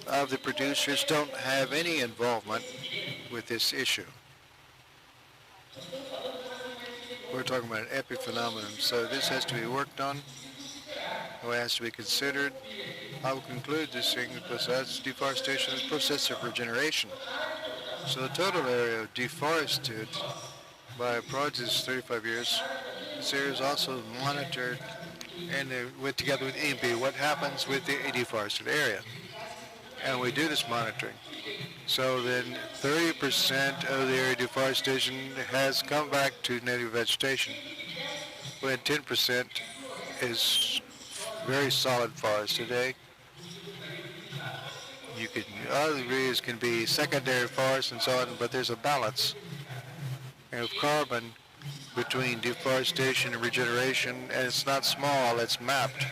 of the producers don't have any involvement with this issue. We're talking about an epic phenomenon, so this has to be worked on. It has to be considered. I will conclude this thing because that's deforestation is a process of regeneration. So the total area deforested by projects is 35 years. This area is also monitored and together with EMP what happens with the deforested area. And we do this monitoring. So then 30% of the area deforestation has come back to native vegetation, when 10% is very solid forest today. Other areas can be secondary forest and so on, but there's a balance of carbon between deforestation and regeneration, and it's not small, it's mapped.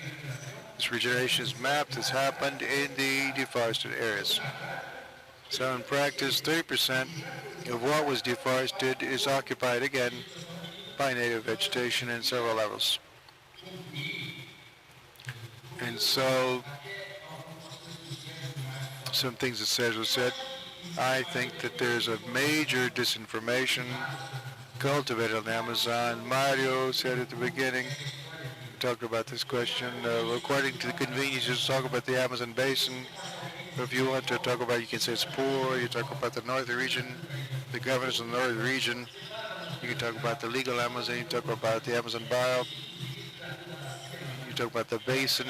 This regeneration is mapped, it's happened in the deforested areas. So in practice, 30% of what was deforested is occupied again by native vegetation in several levels. And so, some things that Sérgio said, I think that there's a major disinformation cultivated on the Amazon. Mario said at the beginning, we talked about this question, according to the convenience, you talk about the Amazon basin. If you want to talk about, you can say it's poor, you talk about the northern region, the governors of the northern region, you can talk about the legal Amazon, you talk about the Amazon bio, you talk about the basin.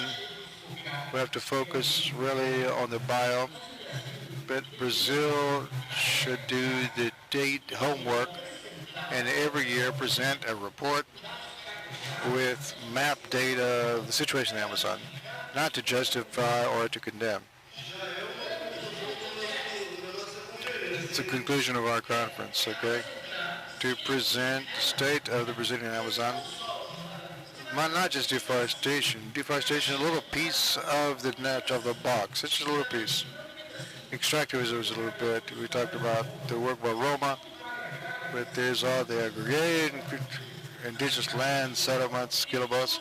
We have to focus really on the bio, but Brazil should do the date homework and every year present a report with map data of the situation in the Amazon, not to justify or to condemn. It's the conclusion of our conference, okay? To present the state of the Brazilian Amazon. Not just deforestation. Deforestation is a little piece of the net of the box. It's just a little piece. Extractivism is a little bit. We talked about the work by Roma, but there's all the aggregated indigenous land, settlements, kilobots.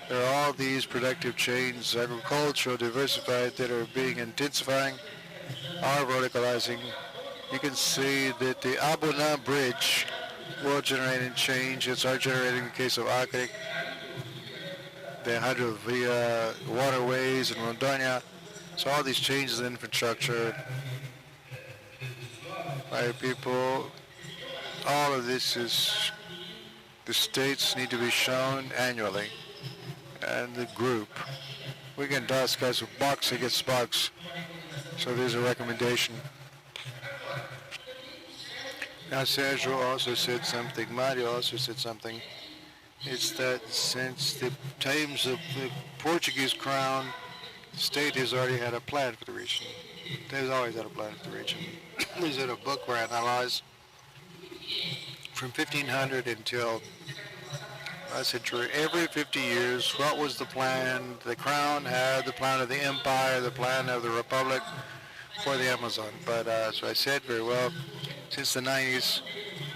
There are all these productive chains, agricultural, diversified, that are being intensifying, are verticalizing. You can see that the Abuna Bridge will generate change. It's our generating in the case of Acre, the hydrovia waterways in Rondônia. So all these changes in infrastructure by people, all of this is, the states need to be shown annually, and the group. We can discuss box against box, so there's a recommendation. Now Sérgio also said something, Mario also said something. It's that since the times of the Portuguese crown, the state has already had a plan for the region. They've always had a plan for the region. There's in a book where I analyze from 1500 until last century, every 50 years, what was the plan? The crown had the plan of the empire, the plan of the republic for the Amazon. But as I said very well, since the 90s,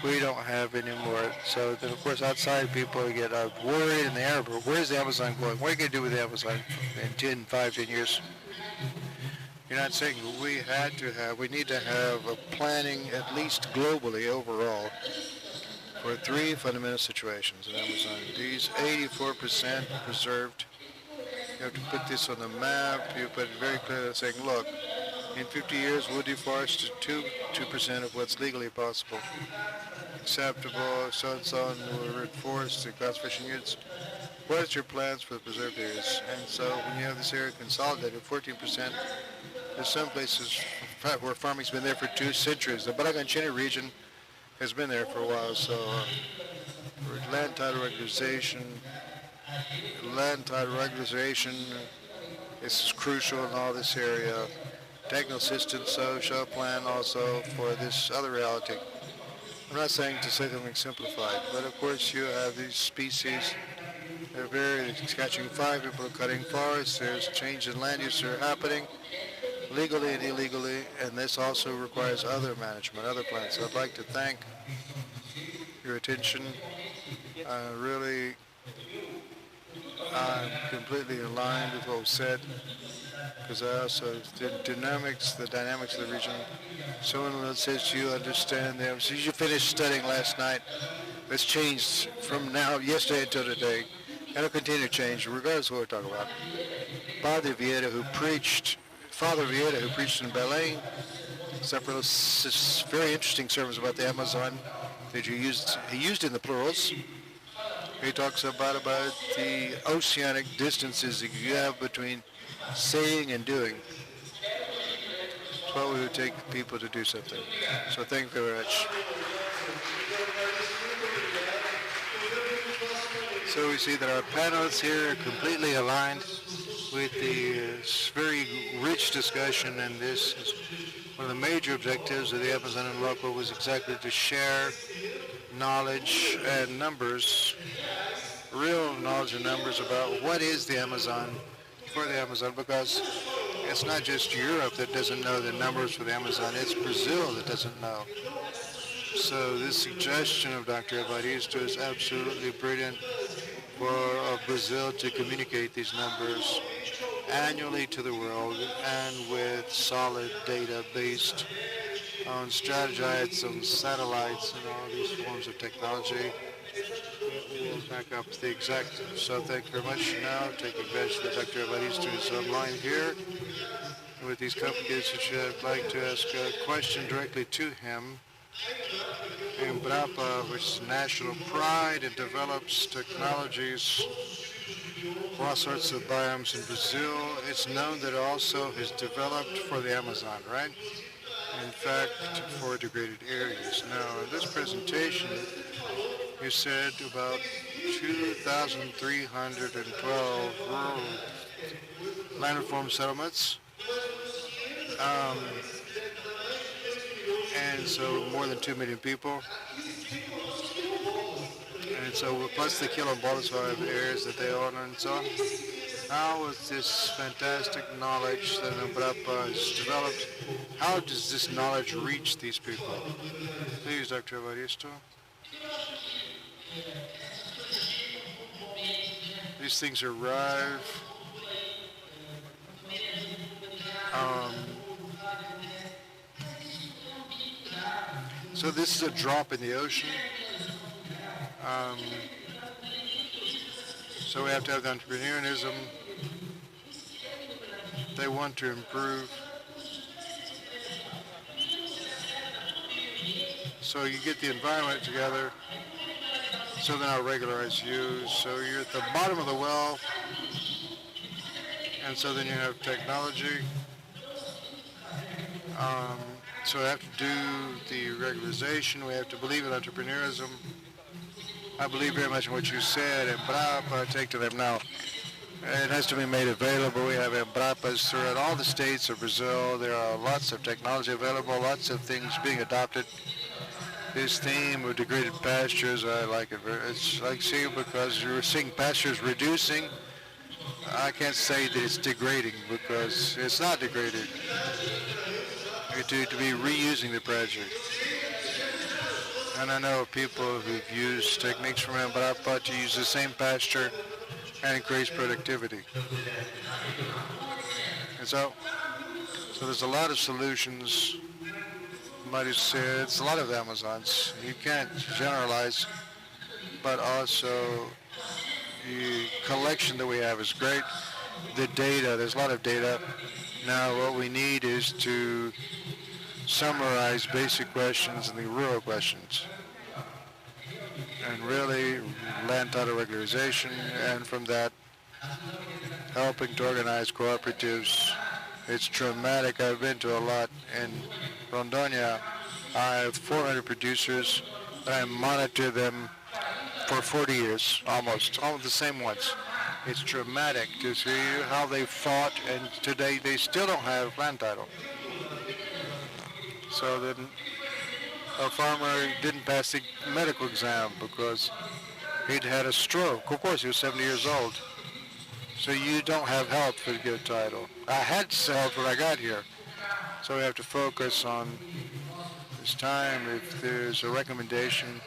we don't have any more. So then, of course, outside people get worried in the air, but where's the Amazon going? What are you going to do with the Amazon in 5, 10 years? You're not saying we need to have a planning, at least globally overall, for three fundamental situations in Amazon. These 84% preserved. You have to put this on the map. You put it very clearly saying, look, in 50 years we'll deforest to 2% of what's legally possible. Acceptable, so and so on, we'll reinforce the conservation units. What is your plans for the preserved areas? And so when you have this area consolidated, 14%, there's some places where farming's been there for 2 centuries. The Baraganchini region has been there for a while, so for land title regularization is crucial in all this area. Technical assistance, social plan also for this other reality. I'm not saying to say something simplified, but of course you have these species. They're very catching fire, people are cutting forests, there's change in land use that are happening legally and illegally, and this also requires other management, other plans. So I'd like to thank your attention. I'm completely aligned with what was said, because I also, the dynamics of the region, someone says you understand them. So you finished studying last night. It's changed from yesterday until today, and it'll continue to change regardless of what we're talking about. Father Vieira, who preached in Belém, several very interesting sermons about the Amazon that he used in the plurals. He talks about the oceanic distances that you have between saying and doing. It's what we would take people to do something. So thank you very much. So we see that our panelists here are completely aligned with the very rich discussion, and this is one of the major objectives of the Amazon and Loco was exactly to share knowledge and numbers, real knowledge and numbers about what is the Amazon, for the Amazon, because it's not just Europe that doesn't know the numbers for the Amazon, it's Brazil that doesn't know. So this suggestion of Dr. Evaristo is absolutely brilliant for Brazil to communicate these numbers annually to the world and with solid data based on strategies, on satellites and all these forms of technology. We'll back up the exact. So thank you very much. Now taking advantage that Dr. Evaristo is online here with these complicated situations. I'd like to ask a question directly to him. Embrapa, which is national pride, and develops technologies for all sorts of biomes in Brazil. It's known that it also is developed for the Amazon, right? In fact, for degraded areas. Now, in this presentation, you said about 2,312 rural land reform settlements. And so more than 2 million people. And so plus the quilombolas areas that they own and so on. How is this fantastic knowledge that Embrapa has developed, how does this knowledge reach these people? Please, Dr. Evaristo. These things arrive. So this is a drop in the ocean. So we have to have the entrepreneurialism. They want to improve. So you get the environment together. So then I'll regularize you. So you're at the bottom of the well. And so then you have technology. So we have to do the regularization. We have to believe in entrepreneurism. I believe very much in what you said. Embrapa, take to them now. It has to be made available. We have Embrapas throughout all the states of Brazil. There are lots of technology available, lots of things being adopted. This theme of degraded pastures, I like it. It's like seeing, because you're seeing pastures reducing. I can't say that it's degrading because it's not degraded. To be reusing the project. And I know people who've used techniques from Embrapa to use the same pasture and increase productivity. And so there's a lot of solutions Mario said, it's a lot of Amazons. You can't generalize, but also the collection that we have is great. The data, there's a lot of data. Now what we need is to summarize basic questions and the rural questions. And really land title regularization, and from that helping to organize cooperatives. It's traumatic. I've been to a lot in Rondônia. I have 400 producers. I monitor them for 40 years, almost, all the same ones. It's traumatic to see how they fought, and today they still don't have land title. So then a farmer didn't pass the medical exam because he'd had a stroke. Of course, he was 70 years old. So you don't have help for the good title. I had help when I got here. So we have to focus on this time. If there's a recommendation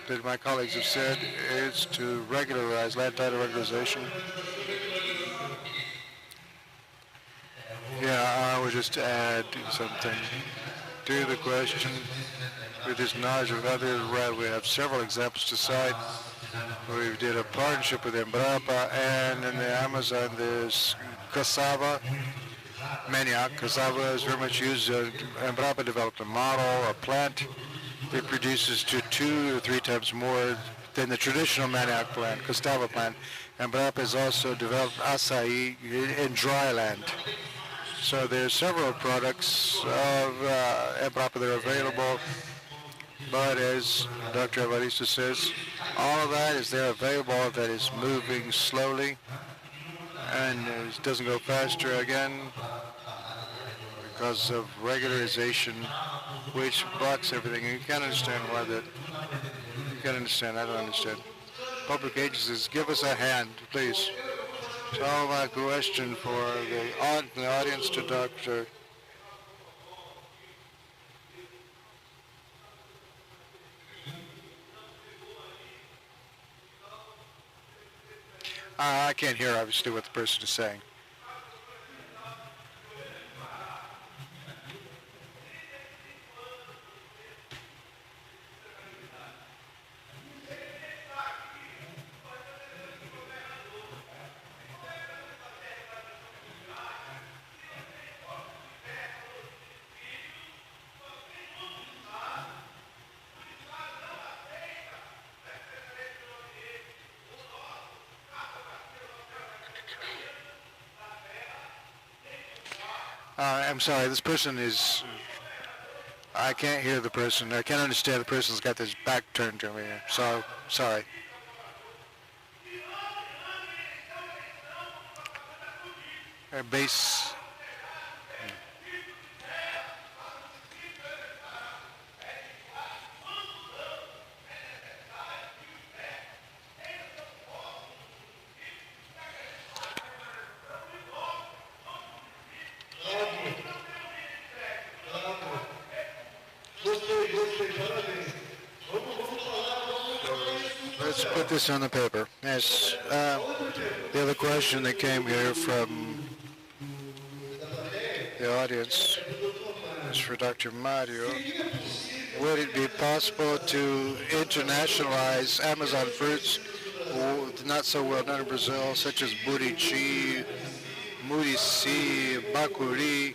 that my colleagues have said, it's to regularize land title regularization. Yeah, I would just add something to the question. With this knowledge of others, we have several examples to cite. We did a partnership with Embrapa, and in the Amazon there's cassava, manioc. Cassava is very much used. Embrapa developed a model, a plant that produces to 2 or 3 times more than the traditional manioc plant, cassava plant. Embrapa has also developed açaí in dry land. So there's several products of Embrapa that are available. But as Dr. Evaristo says, all of that is there available, that is moving slowly, and it doesn't go faster again because of regularization, which blocks everything. And you can't understand why that. You can't understand. I don't understand. Public agencies, give us a hand, please. So my question for the audience to Dr. I can't hear, obviously, what the person is saying. I'm sorry, this person is, I can't hear the person. I can't understand the person's got his back turned to me. So, sorry. Base. Let's put this on the paper. Yes. The other question that came here from the audience is for Dr. Mario. Would it be possible to internationalize Amazon fruits not so well known in Brazil, such as Buriti, Murici, Bacuri,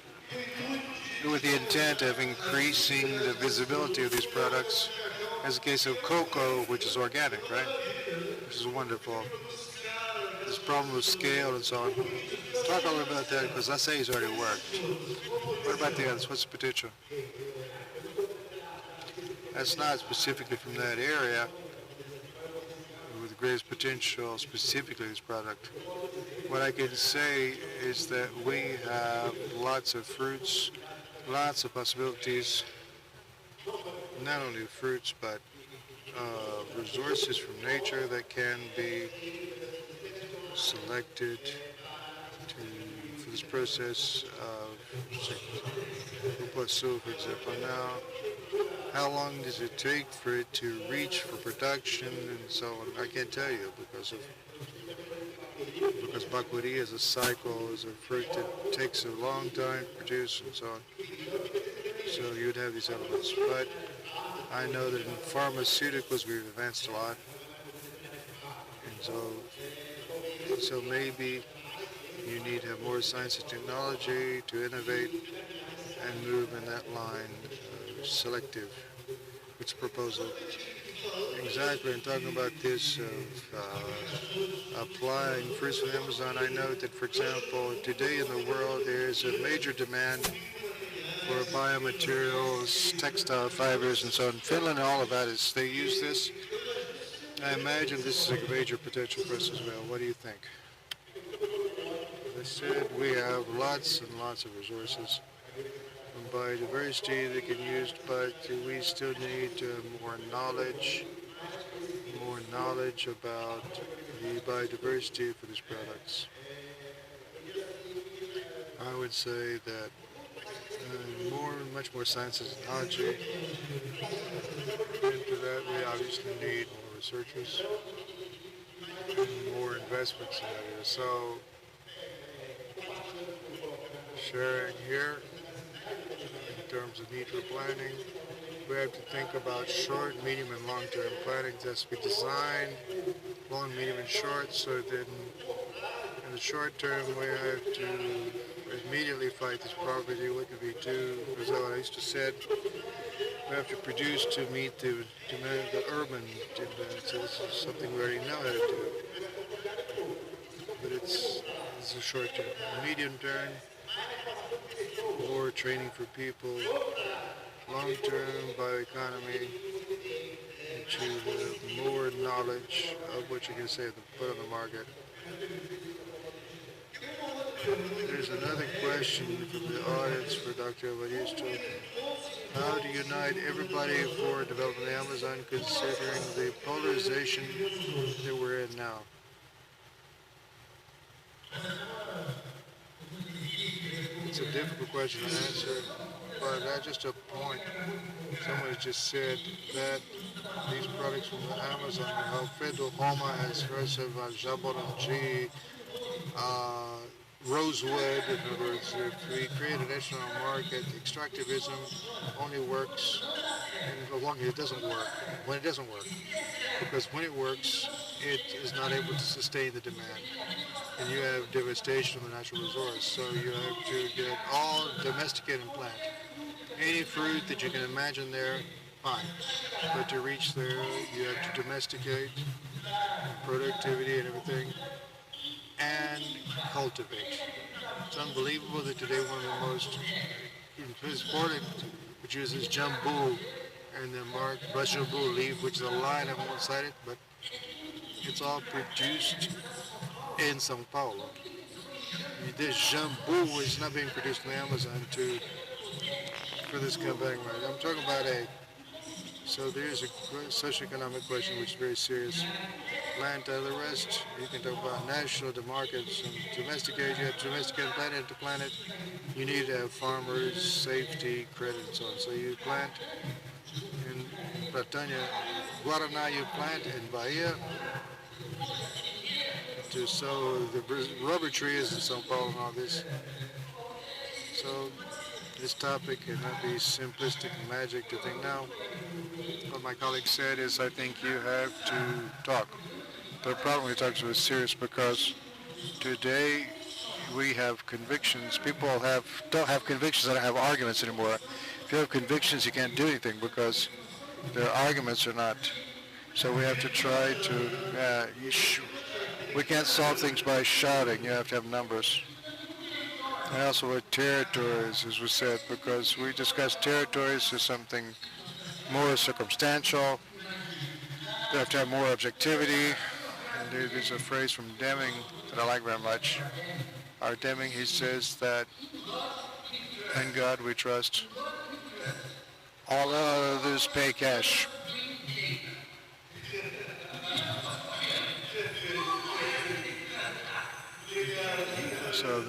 with the intent of increasing the visibility of these products, as the case of cocoa, which is organic, right? Which is wonderful. This problem with scale and so on. Talk a little about that, because açaí's already worked. What about the others? What's the potential? That's not specifically from that area with the greatest potential, specifically this product. What I can say is that we have lots of fruits, lots of possibilities, not only fruits, but resources from nature that can be selected for this process of upasu, for example. Now, how long does it take for it to reach for production and so on? I can't tell you because bacuri is a cycle, is a fruit that takes a long time to produce and so on. So you'd have these elements. But I know that in pharmaceuticals we've advanced a lot. And so maybe you need to have more science and technology to innovate and move in that line, selective. It's a proposal. Exactly, and talking about this of applying fruits from Amazon, I know that, for example, today in the world there is a major demand for biomaterials, textile fibers, and so in Finland, all of that is, they use this. I imagine this is a major potential for us as well. What do you think? As I said, we have lots and lots of resources and biodiversity that can be used, but we still need more knowledge about the biodiversity for these products. I would say that much more science and technology. Into that, we obviously need more researchers and more investments in that area. So, sharing here in terms of need for planning, we have to think about short, medium, and long-term planning. It has to be designed long, medium, and short, so that in the short term we have to immediately fight this poverty. What can we do? As I used to said, we have to produce to meet the demand of the urban demand. So this is something we already know how to do. But it's a short term. Medium term, more training for people. Long-term bioeconomy, to have more knowledge of what you can say put on the market. There's another question from the audience for Dr. Evaristo. How to unite everybody for developing the Amazon considering the polarization that we're in now? It's a difficult question to answer, but that's just a point. Someone has just said that these products from the Amazon, how Fedo Homa has Reserva, Jaboranji, Rosewood, in other words, if we create a national market, extractivism only works and long as it doesn't work. When it doesn't work. Because when it works, it is not able to sustain the demand. And you have devastation of the natural resource. So you have to get all domesticated and plant. Any fruit that you can imagine there, fine. But to reach there, you have to domesticate productivity and everything, and cultivate. It's unbelievable that today one of the most important, which uses jambu and the mark jambu leaf, which is a line, I won't cite it, but it's all produced in Sao Paulo. This jambu is not being produced in the Amazon for this campaign, right? I'm talking about so there's a socioeconomic question which is very serious. Land to the rest, you can talk about national to markets and domesticate. You have to domesticate planet to planet. You need to have farmers, safety, credit, and so on. So you plant in Bratania, Guaraná, you plant in Bahia. To sow the rubber trees in Sao Paulo and all this. So this topic cannot be simplistic and magic to think now. What my colleague said is I think you have to talk. The problem we talk to is serious because today we have convictions. People don't have convictions, they don't have arguments anymore. If you have convictions, you can't do anything because their arguments are not. So we have to try to, we can't solve things by shouting. You have to have numbers. And also with territories, as we said, because we discussed territories as something more circumstantial. You have to have more objectivity. And there's a phrase from Deming that I like very much. Our Deming, he says that, in God we trust. All others pay cash. So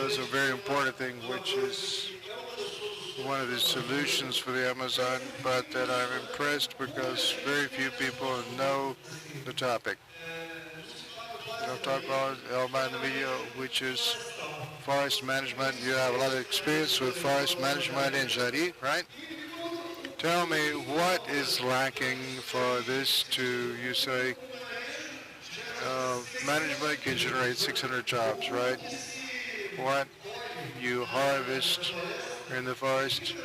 that's a very important thing, which is one of the solutions for the Amazon, but that I'm impressed because very few people know the topic. talk about in the media, which is forest management. You have a lot of experience with forest management in Jari, right? Tell me what is lacking for this to, you say, management can generate 600 jobs, right? What you harvest in the forest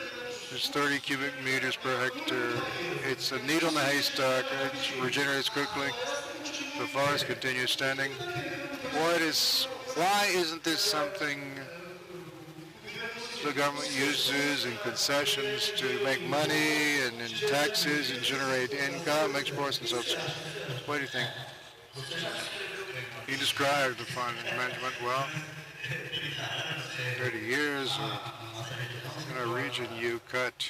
is 30 cubic meters per hectare. It's a needle in the haystack. It regenerates quickly. The forest continues standing. Why isn't this something the government uses in concessions to make money and in taxes and generate income, exports and so forth? What do you think? You described the farm management well. 30 years in a region you cut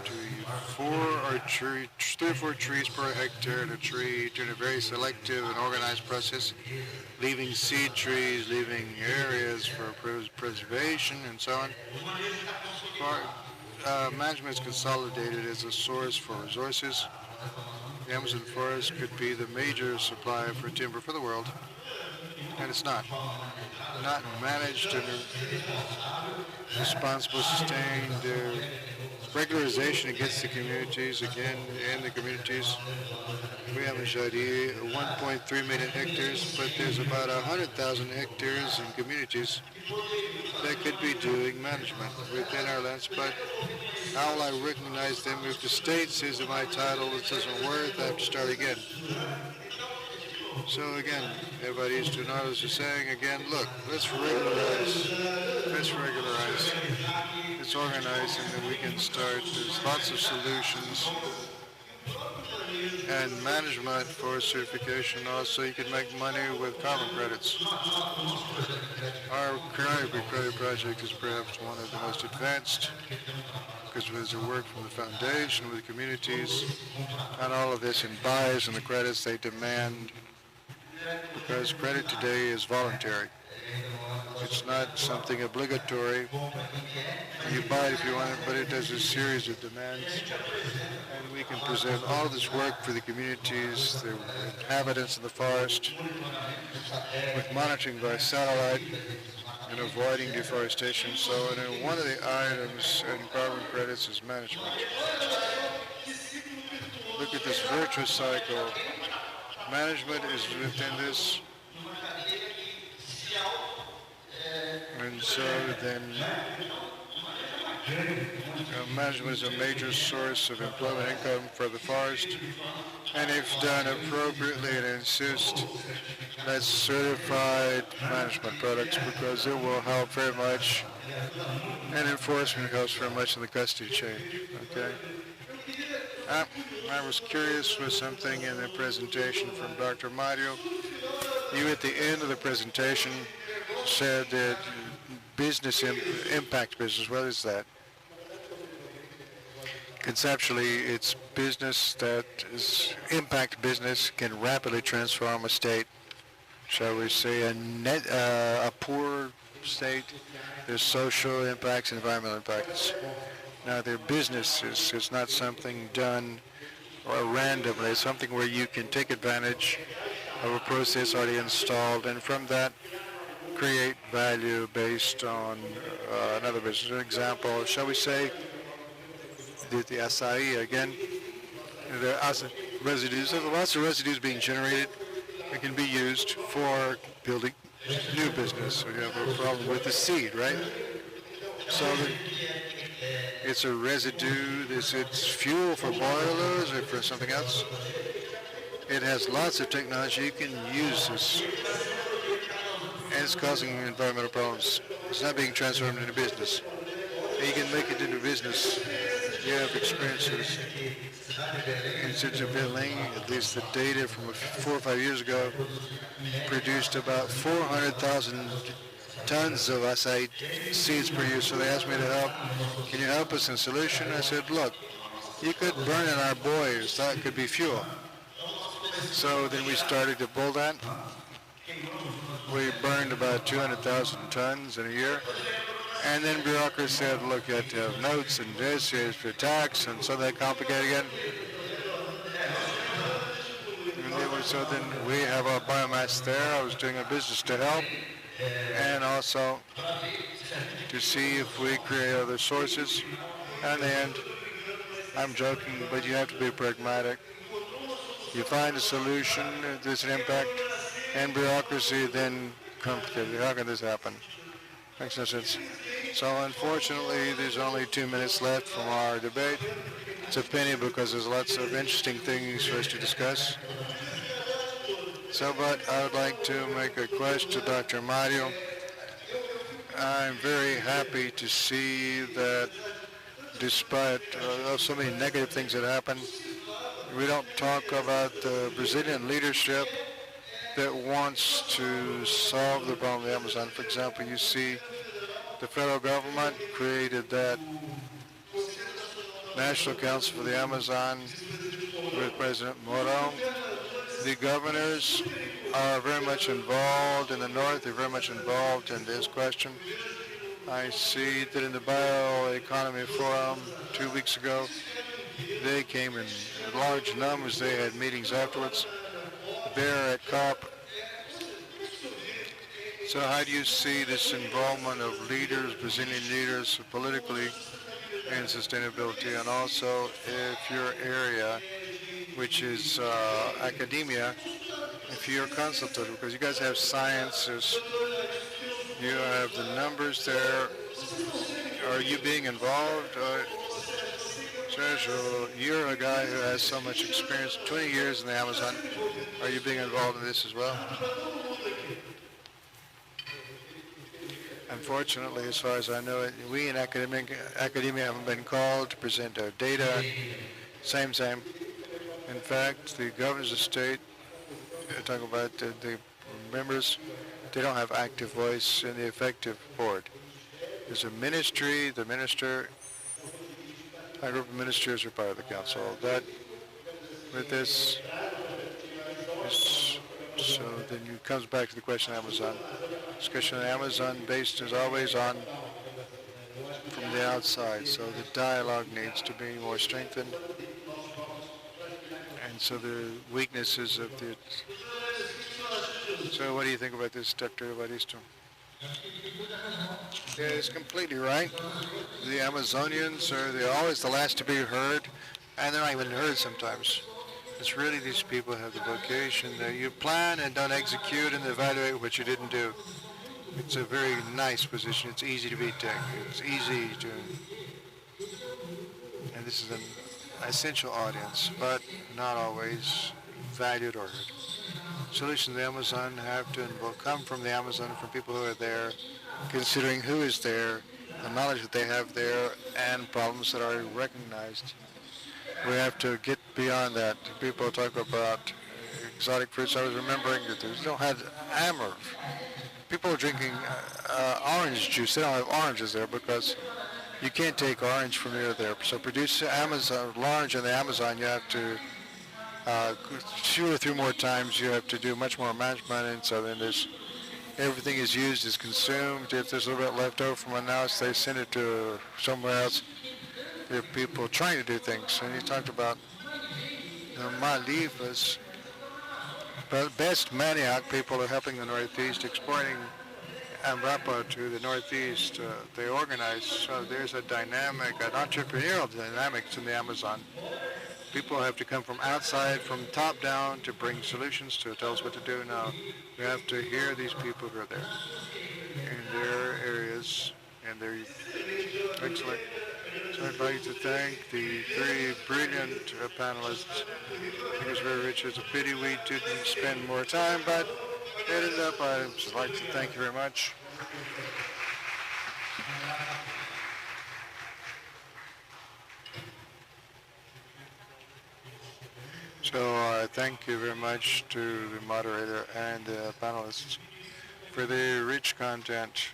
three or four trees per hectare in a tree in a very selective and organized process, leaving seed trees, leaving areas for preservation and so on. Management is consolidated as a source for resources. The Amazon forest could be the major supplier for timber for the world, and it's not managed in a responsible, sustained regularization against the communities, again, in the communities. We have in Jari 1.3 million hectares, but there's about 100,000 hectares in communities that could be doing management within our lands, but how will I recognize them if the state says that my title doesn't work, I have to start again. So again, Evaristo and others are saying again, look, let's regularize, let's organize, and then we can start. There's lots of solutions and management for certification. Also, you can make money with carbon credits. Our credit project is perhaps one of the most advanced because there's a work from the foundation with the communities and all of this in buys and the credits they demand, because credit today is voluntary. It's not something obligatory. You buy it if you want it, but it does a series of demands. And we can present all this work for the communities, the inhabitants of the forest, with monitoring by satellite and avoiding deforestation. So one of the items in carbon credits is management. Look at this virtuous cycle. Management is within this, and so then management is a major source of employment income for the forest, and if done appropriately, and insist, that's certified management products, because it will help very much, and enforcement helps very much in the custody chain, okay? I was curious with something in the presentation from Dr. Mario. You at the end of the presentation said that business impact business. What is that? Conceptually, it's business that is impact business can rapidly transform a state. Shall we say a poor state? There's social impacts, environmental impacts. Now, their business is not something done or randomly. It's something where you can take advantage of a process already installed, and from that create value based on another business. An example, shall we say, the acai again. There are residues. There's lots of residues being generated that can be used for building new business. So you have a problem with the seed, right? So it's a residue, it's fuel for boilers or for something else. It has lots of technology. You can use this. And it's causing environmental problems. It's not being transformed into business. And you can make it into business. You have experiences. In such a building, at least the data from 4 or 5 years ago, produced about 400,000 tons of acai seeds per year. So they asked me to help. Can you help us in solution? I said, look, you could burn in our boilers. That could be fuel. So then we started to build that. We burned about 200,000 tons in a year. And then bureaucracy said, look, you have to have notes and this is for tax, and so they complicated again. And there was So then we have our biomass there. I was doing a business to help and also to see if we create other sources. And in the end, I'm joking, but you have to be pragmatic. You find a solution, if there's an impact, and bureaucracy then complicated. How can this happen? Makes no sense. So unfortunately, there's only 2 minutes left from our debate. It's a pity because there's lots of interesting things for us to discuss. So, but I would like to make a request to Dr. Mario. I'm very happy to see that despite so many negative things that happen, we don't talk about the Brazilian leadership that wants to solve the problem of the Amazon. For example, you see the federal government created that National Council for the Amazon with President Moro. The governors are very much involved in the north. They're very much involved in this question. I see that in the Bioeconomy Forum 2 weeks ago, they came in large numbers. They had meetings afterwards there at COP. So how do you see this involvement of leaders, Brazilian leaders, politically in sustainability? And also if your area, which is academia, if you're consulted, because you guys have sciences, you have the numbers there. Are you being involved? Sérgio, you're a guy who has so much experience, 20 years in the Amazon. Are you being involved in this as well? Unfortunately, as far as I know, we in academia haven't been called to present our data. Same. In fact, the governors of state, talk about the members, they don't have active voice in the effective board. There's a ministry, the minister, a group of ministers are part of the council. That, with this, so then it comes back to the question of Amazon. Discussion of Amazon based is always on from the outside, so the dialogue needs to be more strengthened. And so the weaknesses of the... So what do you think about this, Dr. Evaristo? Yeah, it's completely right. The Amazonians they're always the last to be heard, and they're not even heard sometimes. It's really these people have the vocation that you plan and don't execute and evaluate what you didn't do. It's a very nice position. It's easy to be taken. It's easy to... And this is an essential audience, but not always valued or heard. Solutions in the Amazon have to come from the Amazon, from people who are there, considering who is there, the knowledge that they have there, and problems that are recognized. We have to get beyond that. People talk about exotic fruits. I was remembering that they don't have amber. People are drinking orange juice. They don't have oranges there because you can't take orange from near there. So produce Amazon orange in the Amazon, you have to 2 or 3 more times. You have to do much more management, and so then there's everything is used, is consumed. If there's a little bit left over from one house, they send it to somewhere else. There are people trying to do things, and you talked about Malifas. But best manioc people are helping the Northeast, exporting Embrapa to the Northeast. They organize, so there's a dynamic, an entrepreneurial dynamics in the Amazon. People have to come from outside, from top down, to bring solutions to tell us what to do. Now, we have to hear these people who are there in their areas, and they're excellent. So I'd like to thank the 3 brilliant panelists. I think it was very rich. It's a pity we didn't spend more time, but it ended up. I'd like to thank you very much. So thank you very much to the moderator and the panelists for the rich content